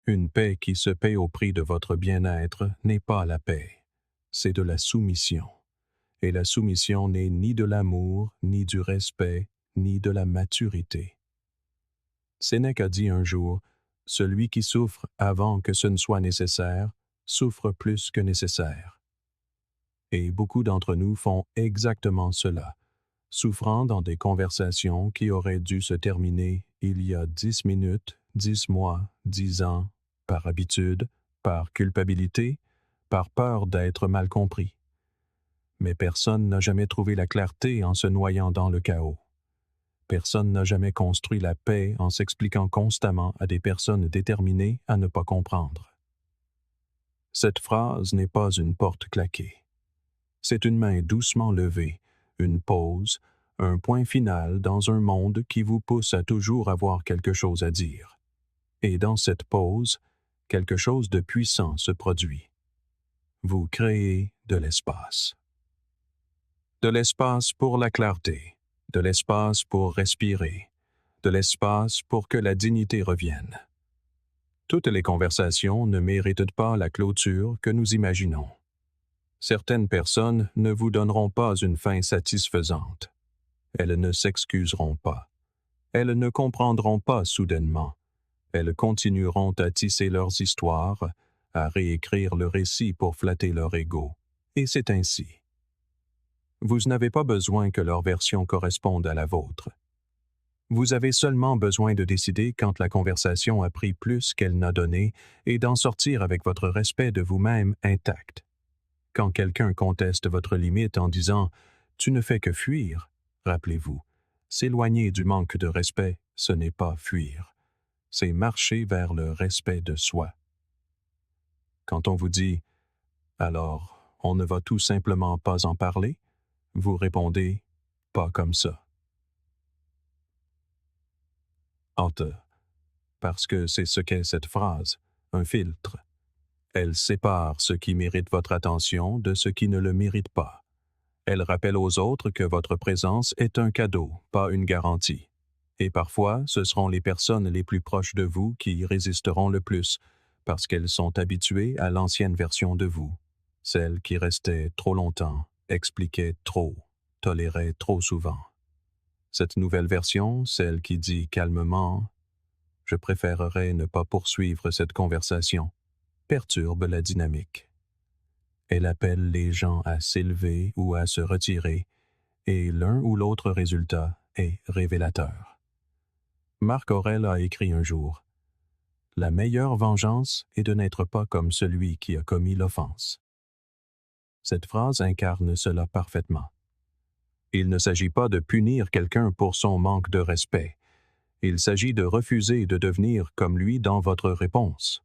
Une paix qui se paie au prix de votre bien-être n'est pas la paix, c'est de la soumission. Et la soumission n'est ni de l'amour, ni du respect, ni de la maturité. Sénèque a dit un jour « Celui qui souffre avant que ce ne soit nécessaire souffrent plus que nécessaire. Et beaucoup d'entre nous font exactement cela, souffrant dans des conversations qui auraient dû se terminer il y a 10 minutes, 10 mois, 10 ans, par habitude, par culpabilité, par peur d'être mal compris. Mais personne n'a jamais trouvé la clarté en se noyant dans le chaos. Personne n'a jamais construit la paix en s'expliquant constamment à des personnes déterminées à ne pas comprendre. Cette phrase n'est pas une porte claquée. C'est une main doucement levée, une pause, un point final dans un monde qui vous pousse à toujours avoir quelque chose à dire. Et dans cette pause, quelque chose de puissant se produit. Vous créez de l'espace. De l'espace pour la clarté, de l'espace pour respirer, de l'espace pour que la dignité revienne. Toutes les conversations ne méritent pas la clôture que nous imaginons. Certaines personnes ne vous donneront pas une fin satisfaisante. Elles ne s'excuseront pas. Elles ne comprendront pas soudainement. Elles continueront à tisser leurs histoires, à réécrire le récit pour flatter leur ego. Et c'est ainsi. Vous n'avez pas besoin que leur version corresponde à la vôtre. Vous avez seulement besoin de décider quand la conversation a pris plus qu'elle n'a donné et d'en sortir avec votre respect de vous-même intact. Quand quelqu'un conteste votre limite en disant « Tu ne fais que fuir », rappelez-vous, s'éloigner du manque de respect, ce n'est pas fuir. C'est marcher vers le respect de soi. Quand on vous dit « Alors, on ne va tout simplement pas en parler », vous répondez « Pas comme ça ». Parce que c'est ce qu'est cette phrase, un filtre. Elle sépare ce qui mérite votre attention de ce qui ne le mérite pas. Elle rappelle aux autres que votre présence est un cadeau, pas une garantie. Et parfois, ce seront les personnes les plus proches de vous qui résisteront le plus, parce qu'elles sont habituées à l'ancienne version de vous, celle qui restait trop longtemps, expliquait trop, tolérait trop souvent. Cette nouvelle version, celle qui dit calmement « Je préférerais ne pas poursuivre cette conversation », perturbe la dynamique. Elle appelle les gens à s'élever ou à se retirer, et l'un ou l'autre résultat est révélateur. Marc Aurèle a écrit un jour « La meilleure vengeance est de n'être pas comme celui qui a commis l'offense ». Cette phrase incarne cela parfaitement. Il ne s'agit pas de punir quelqu'un pour son manque de respect. Il s'agit de refuser de devenir comme lui dans votre réponse.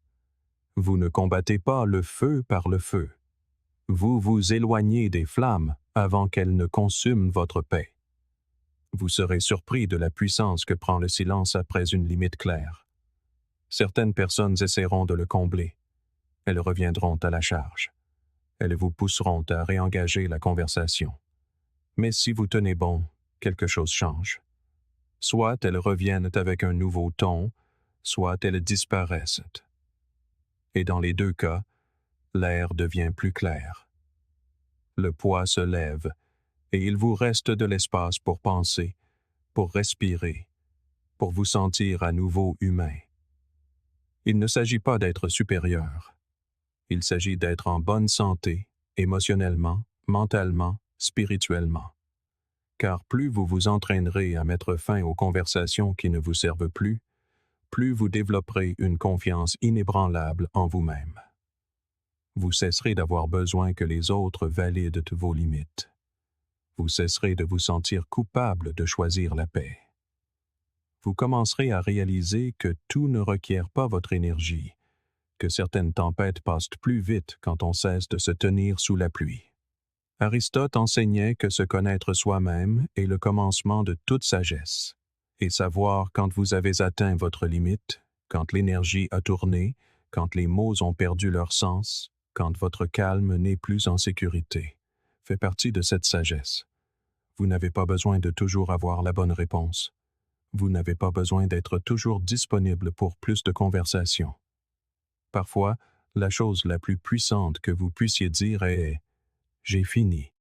Vous ne combattez pas le feu par le feu. Vous vous éloignez des flammes avant qu'elles ne consument votre paix. Vous serez surpris de la puissance que prend le silence après une limite claire. Certaines personnes essaieront de le combler. Elles reviendront à la charge. Elles vous pousseront à réengager la conversation. Mais si vous tenez bon, quelque chose change. Soit elles reviennent avec un nouveau ton, soit elles disparaissent. Et dans les deux cas, l'air devient plus clair. Le poids se lève, et il vous reste de l'espace pour penser, pour respirer, pour vous sentir à nouveau humain. Il ne s'agit pas d'être supérieur. Il s'agit d'être en bonne santé, émotionnellement, mentalement, spirituellement. Car plus vous vous entraînerez à mettre fin aux conversations qui ne vous servent plus vous développerez une confiance inébranlable en vous-même. Vous cesserez d'avoir besoin que les autres valident vos limites. Vous cesserez de vous sentir coupable de choisir la paix. Vous commencerez à réaliser que tout ne requiert pas votre énergie, que certaines tempêtes passent plus vite quand on cesse de se tenir sous la pluie. Aristote enseignait que se connaître soi-même est le commencement de toute sagesse, et savoir quand vous avez atteint votre limite, quand l'énergie a tourné, quand les mots ont perdu leur sens, quand votre calme n'est plus en sécurité, fait partie de cette sagesse. Vous n'avez pas besoin de toujours avoir la bonne réponse. Vous n'avez pas besoin d'être toujours disponible pour plus de conversations. Parfois, la chose la plus puissante que vous puissiez dire est « J'ai fini ».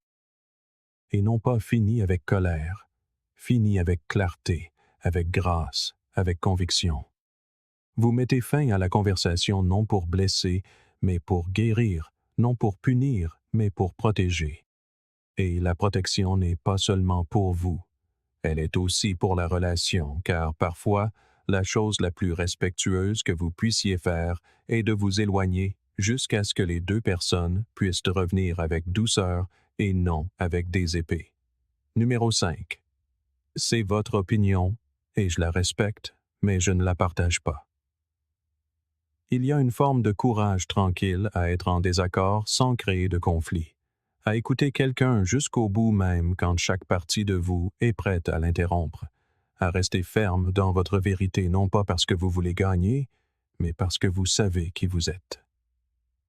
Et non pas fini avec colère, fini avec clarté, avec grâce, avec conviction. Vous mettez fin à la conversation non pour blesser, mais pour guérir, non pour punir, mais pour protéger. Et la protection n'est pas seulement pour vous, elle est aussi pour la relation, car parfois, la chose la plus respectueuse que vous puissiez faire est de vous éloigner jusqu'à ce que les deux personnes puissent revenir avec douceur et non avec des épées. Numéro 5. C'est votre opinion, et je la respecte, mais je ne la partage pas. Il y a une forme de courage tranquille à être en désaccord sans créer de conflit, à écouter quelqu'un jusqu'au bout même quand chaque partie de vous est prête à l'interrompre, à rester ferme dans votre vérité non pas parce que vous voulez gagner, mais parce que vous savez qui vous êtes.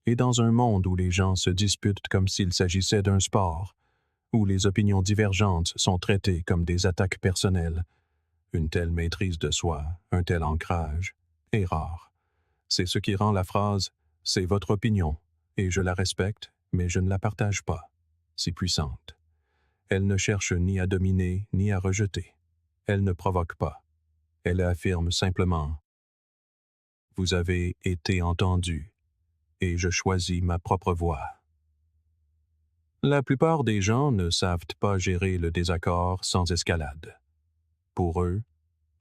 Et dans un monde où les gens se disputent comme s'il s'agissait d'un sport, où les opinions divergentes sont traitées comme des attaques personnelles, une telle maîtrise de soi, un tel ancrage, est rare. C'est ce qui rend la phrase « c'est votre opinion, et je la respecte, mais je ne la partage pas » si puissante. Elle ne cherche ni à dominer, ni à rejeter. Elle ne provoque pas. Elle affirme simplement « Vous avez été entendu, et je choisis ma propre voie. » La plupart des gens ne savent pas gérer le désaccord sans escalade. Pour eux,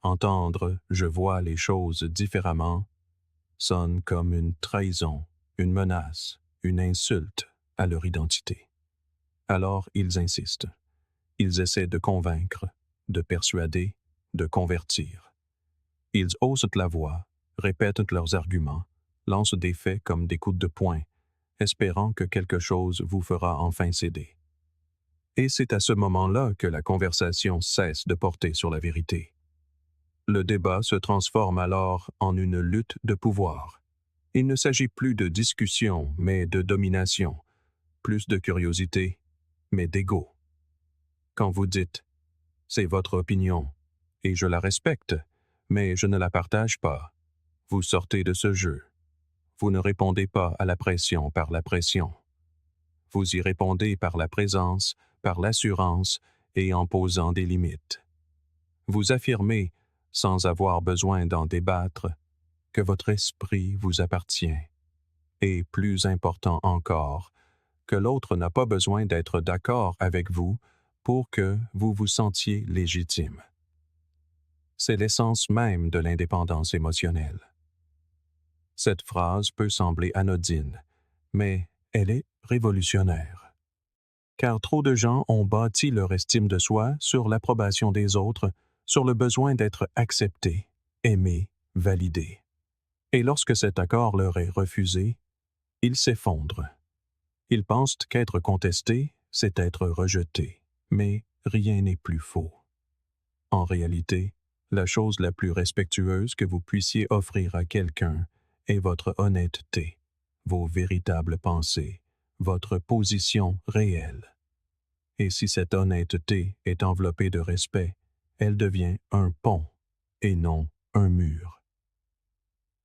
entendre « je vois les choses différemment » sonne comme une trahison, une menace, une insulte à leur identité. Alors ils insistent. Ils essaient de convaincre, de persuader, de convertir. Ils haussent la voix, répètent leurs arguments, lancent des faits comme des coups de poing, espérant que quelque chose vous fera enfin céder. Et c'est à ce moment-là que la conversation cesse de porter sur la vérité. Le débat se transforme alors en une lutte de pouvoir. Il ne s'agit plus de discussion, mais de domination, plus de curiosité, mais d'ego. Quand vous dites « c'est votre opinion, et je la respecte, mais je ne la partage pas », vous sortez de ce jeu. Vous ne répondez pas à la pression par la pression. Vous y répondez par la présence, par l'assurance et en posant des limites. Vous affirmez, sans avoir besoin d'en débattre, que votre esprit vous appartient. Et plus important encore, que l'autre n'a pas besoin d'être d'accord avec vous pour que vous vous sentiez légitime. C'est l'essence même de l'indépendance émotionnelle. Cette phrase peut sembler anodine, mais elle est révolutionnaire. Car trop de gens ont bâti leur estime de soi sur l'approbation des autres, sur le besoin d'être acceptés, aimés, validés. Et lorsque cet accord leur est refusé, ils s'effondrent. Ils pensent qu'être contesté, c'est être rejeté, mais rien n'est plus faux. En réalité, la chose la plus respectueuse que vous puissiez offrir à quelqu'un est votre honnêteté, vos véritables pensées, votre position réelle. Et si cette honnêteté est enveloppée de respect, elle devient un pont et non un mur.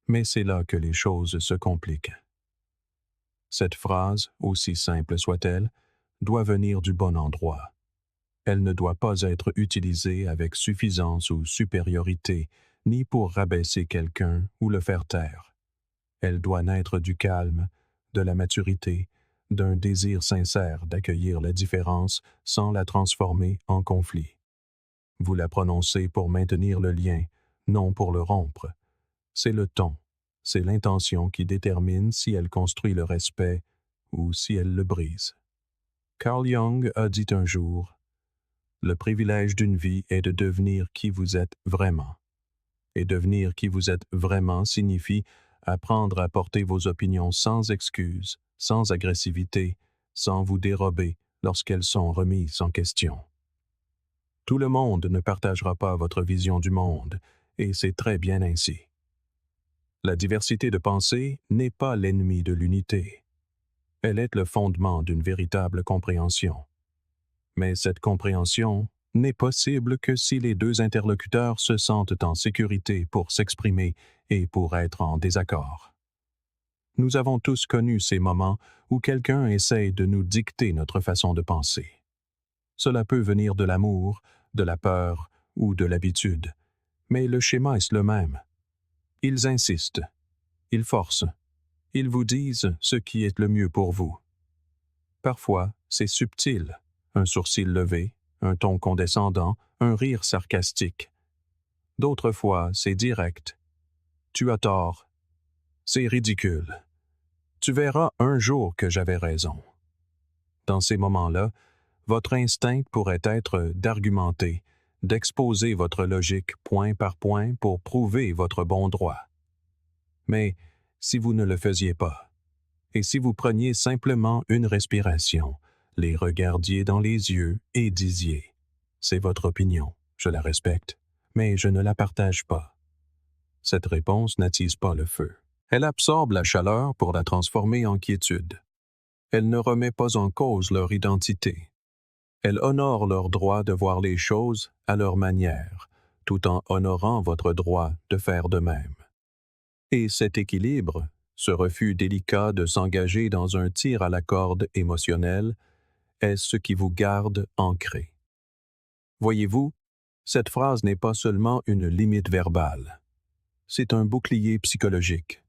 Mais c'est là que les choses se compliquent. Cette phrase, aussi simple soit-elle, doit venir du bon endroit. Elle ne doit pas être utilisée avec suffisance ou supériorité, ni pour rabaisser quelqu'un ou le faire taire. Elle doit naître du calme, de la maturité, d'un désir sincère d'accueillir la différence sans la transformer en conflit. Vous la prononcez pour maintenir le lien, non pour le rompre. C'est le ton, c'est l'intention qui détermine si elle construit le respect ou si elle le brise. Carl Jung a dit un jour « Le privilège d'une vie est de devenir qui vous êtes vraiment. » Et devenir qui vous êtes vraiment signifie apprendre à porter vos opinions sans excuse, sans agressivité, sans vous dérober lorsqu'elles sont remises en question. Tout le monde ne partagera pas votre vision du monde, et c'est très bien ainsi. La diversité de pensée n'est pas l'ennemi de l'unité. Elle est le fondement d'une véritable compréhension. Mais cette compréhension n'est possible que si les deux interlocuteurs se sentent en sécurité pour s'exprimer et pour être en désaccord. Nous avons tous connu ces moments où quelqu'un essaie de nous dicter notre façon de penser. Cela peut venir de l'amour, de la peur ou de l'habitude, mais le schéma est le même. Ils insistent, ils forcent, Ils vous disent ce qui est le mieux pour vous. Parfois, c'est subtil, un sourcil levé, un ton condescendant, un rire sarcastique. D'autres fois, c'est direct. Tu as tort. C'est ridicule. Tu verras un jour que j'avais raison. Dans ces moments-là, votre instinct pourrait être d'argumenter, d'exposer votre logique point par point pour prouver votre bon droit. Mais si vous ne le faisiez pas, et si vous preniez simplement une respiration, les regardiez dans les yeux et disiez « C'est votre opinion, je la respecte, mais je ne la partage pas ». Cette réponse n'attise pas le feu. Elle absorbe la chaleur pour la transformer en quiétude. Elle ne remet pas en cause leur identité. Elle honore leur droit de voir les choses à leur manière, tout en honorant votre droit de faire de même. Et cet équilibre, ce refus délicat de s'engager dans un tir à la corde émotionnelle, est ce qui vous garde ancré. Voyez-vous, cette phrase n'est pas seulement une limite verbale. C'est un bouclier psychologique.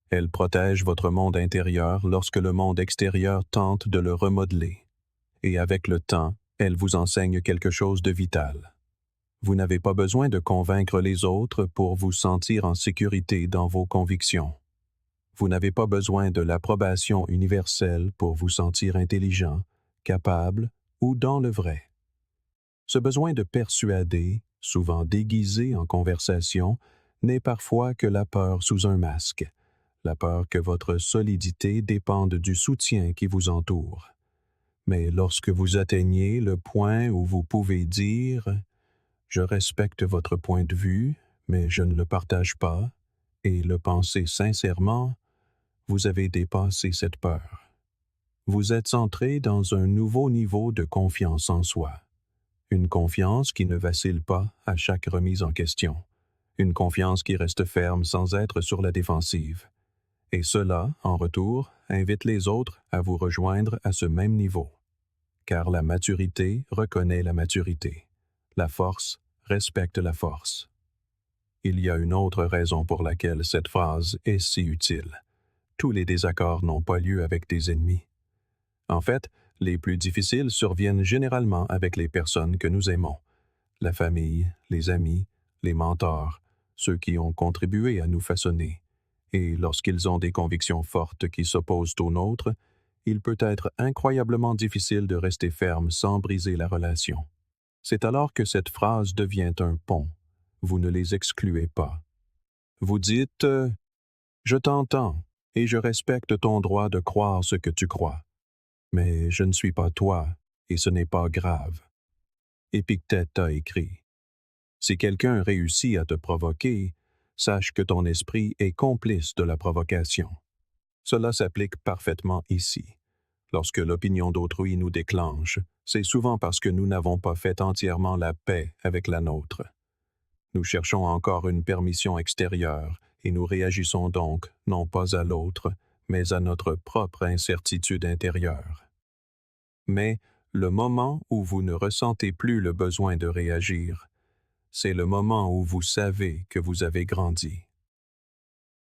Elle protège votre monde intérieur lorsque le monde extérieur tente de le remodeler. Et avec le temps, elle vous enseigne quelque chose de vital. Vous n'avez pas besoin de convaincre les autres pour vous sentir en sécurité dans vos convictions. Vous n'avez pas besoin de l'approbation universelle pour vous sentir intelligent, capable ou dans le vrai. Ce besoin de persuader, souvent déguisé en conversation, n'est parfois que la peur sous un masque, la peur que votre solidité dépende du soutien qui vous entoure. Mais lorsque vous atteignez le point où vous pouvez dire « Je respecte votre point de vue, mais je ne le partage pas », et le penser sincèrement, vous avez dépassé cette peur. Vous êtes entré dans un nouveau niveau de confiance en soi. Une confiance qui ne vacille pas à chaque remise en question. Une confiance qui reste ferme sans être sur la défensive. Et cela, en retour, invite les autres à vous rejoindre à ce même niveau. Car la maturité reconnaît la maturité. La force respecte la force. Il y a une autre raison pour laquelle cette phrase est si utile. Tous les désaccords n'ont pas lieu avec des ennemis. En fait, les plus difficiles surviennent généralement avec les personnes que nous aimons. La famille, les amis, les mentors, ceux qui ont contribué à nous façonner. Et lorsqu'ils ont des convictions fortes qui s'opposent aux nôtres, il peut être incroyablement difficile de rester ferme sans briser la relation. C'est alors que cette phrase devient un pont. Vous ne les excluez pas. Vous dites « Je t'entends et je respecte ton droit de croire ce que tu crois. Mais je ne suis pas toi et ce n'est pas grave. » Épictète a écrit « Si quelqu'un réussit à te provoquer, sache que ton esprit est complice de la provocation. » Cela s'applique parfaitement ici. Lorsque l'opinion d'autrui nous déclenche, c'est souvent parce que nous n'avons pas fait entièrement la paix avec la nôtre. Nous cherchons encore une permission extérieure et nous réagissons donc non pas à l'autre, mais à notre propre incertitude intérieure. Mais le moment où vous ne ressentez plus le besoin de réagir, c'est le moment où vous savez que vous avez grandi.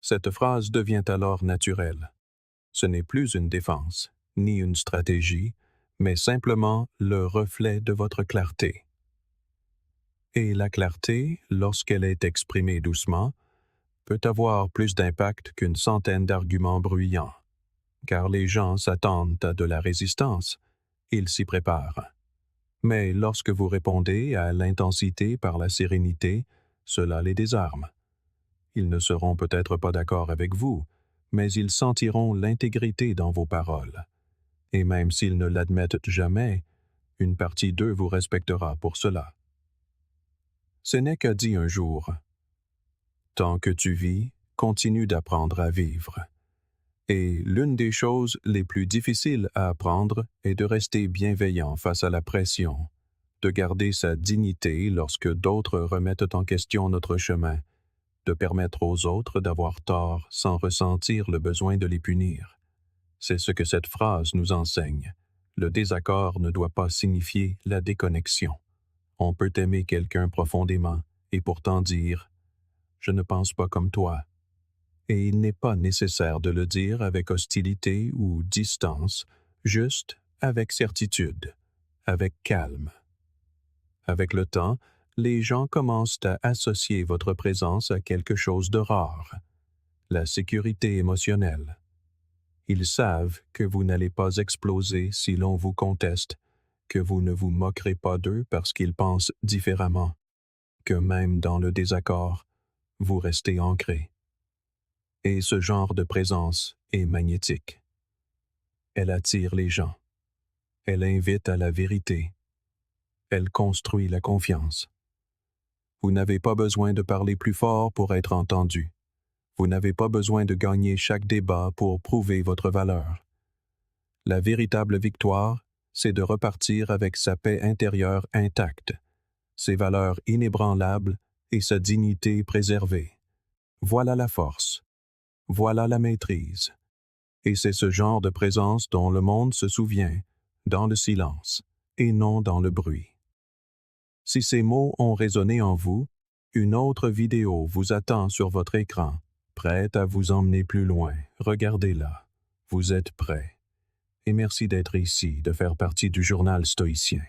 Cette phrase devient alors naturelle. Ce n'est plus une défense, ni une stratégie, mais simplement le reflet de votre clarté. Et la clarté, lorsqu'elle est exprimée doucement, peut avoir plus d'impact qu'une centaine d'arguments bruyants, car les gens s'attendent à de la résistance, ils s'y préparent. Mais lorsque vous répondez à l'intensité par la sérénité, cela les désarme. Ils ne seront peut-être pas d'accord avec vous, mais ils sentiront l'intégrité dans vos paroles. Et même s'ils ne l'admettent jamais, une partie d'eux vous respectera pour cela. Sénèque a dit un jour « Tant que tu vis, continue d'apprendre à vivre. » Et l'une des choses les plus difficiles à apprendre est de rester bienveillant face à la pression, de garder sa dignité lorsque d'autres remettent en question notre chemin, de permettre aux autres d'avoir tort sans ressentir le besoin de les punir. C'est ce que cette phrase nous enseigne. Le désaccord ne doit pas signifier la déconnexion. On peut aimer quelqu'un profondément et pourtant dire « Je ne pense pas comme toi ». et il n'est pas nécessaire de le dire avec hostilité ou distance, juste avec certitude, avec calme. Avec le temps, les gens commencent à associer votre présence à quelque chose de rare, la sécurité émotionnelle. Ils savent que vous n'allez pas exploser si l'on vous conteste, que vous ne vous moquerez pas d'eux parce qu'ils pensent différemment, que même dans le désaccord, vous restez ancré. Et ce genre de présence est magnétique. Elle attire les gens. Elle invite à la vérité. Elle construit la confiance. Vous n'avez pas besoin de parler plus fort pour être entendu. Vous n'avez pas besoin de gagner chaque débat pour prouver votre valeur. La véritable victoire, c'est de repartir avec sa paix intérieure intacte, ses valeurs inébranlables et sa dignité préservée. Voilà la force. Voilà la maîtrise. Et c'est ce genre de présence dont le monde se souvient, dans le silence, et non dans le bruit. Si ces mots ont résonné en vous, une autre vidéo vous attend sur votre écran, prête à vous emmener plus loin. Regardez-la. Vous êtes prêt. Et merci d'être ici, de faire partie du journal stoïcien.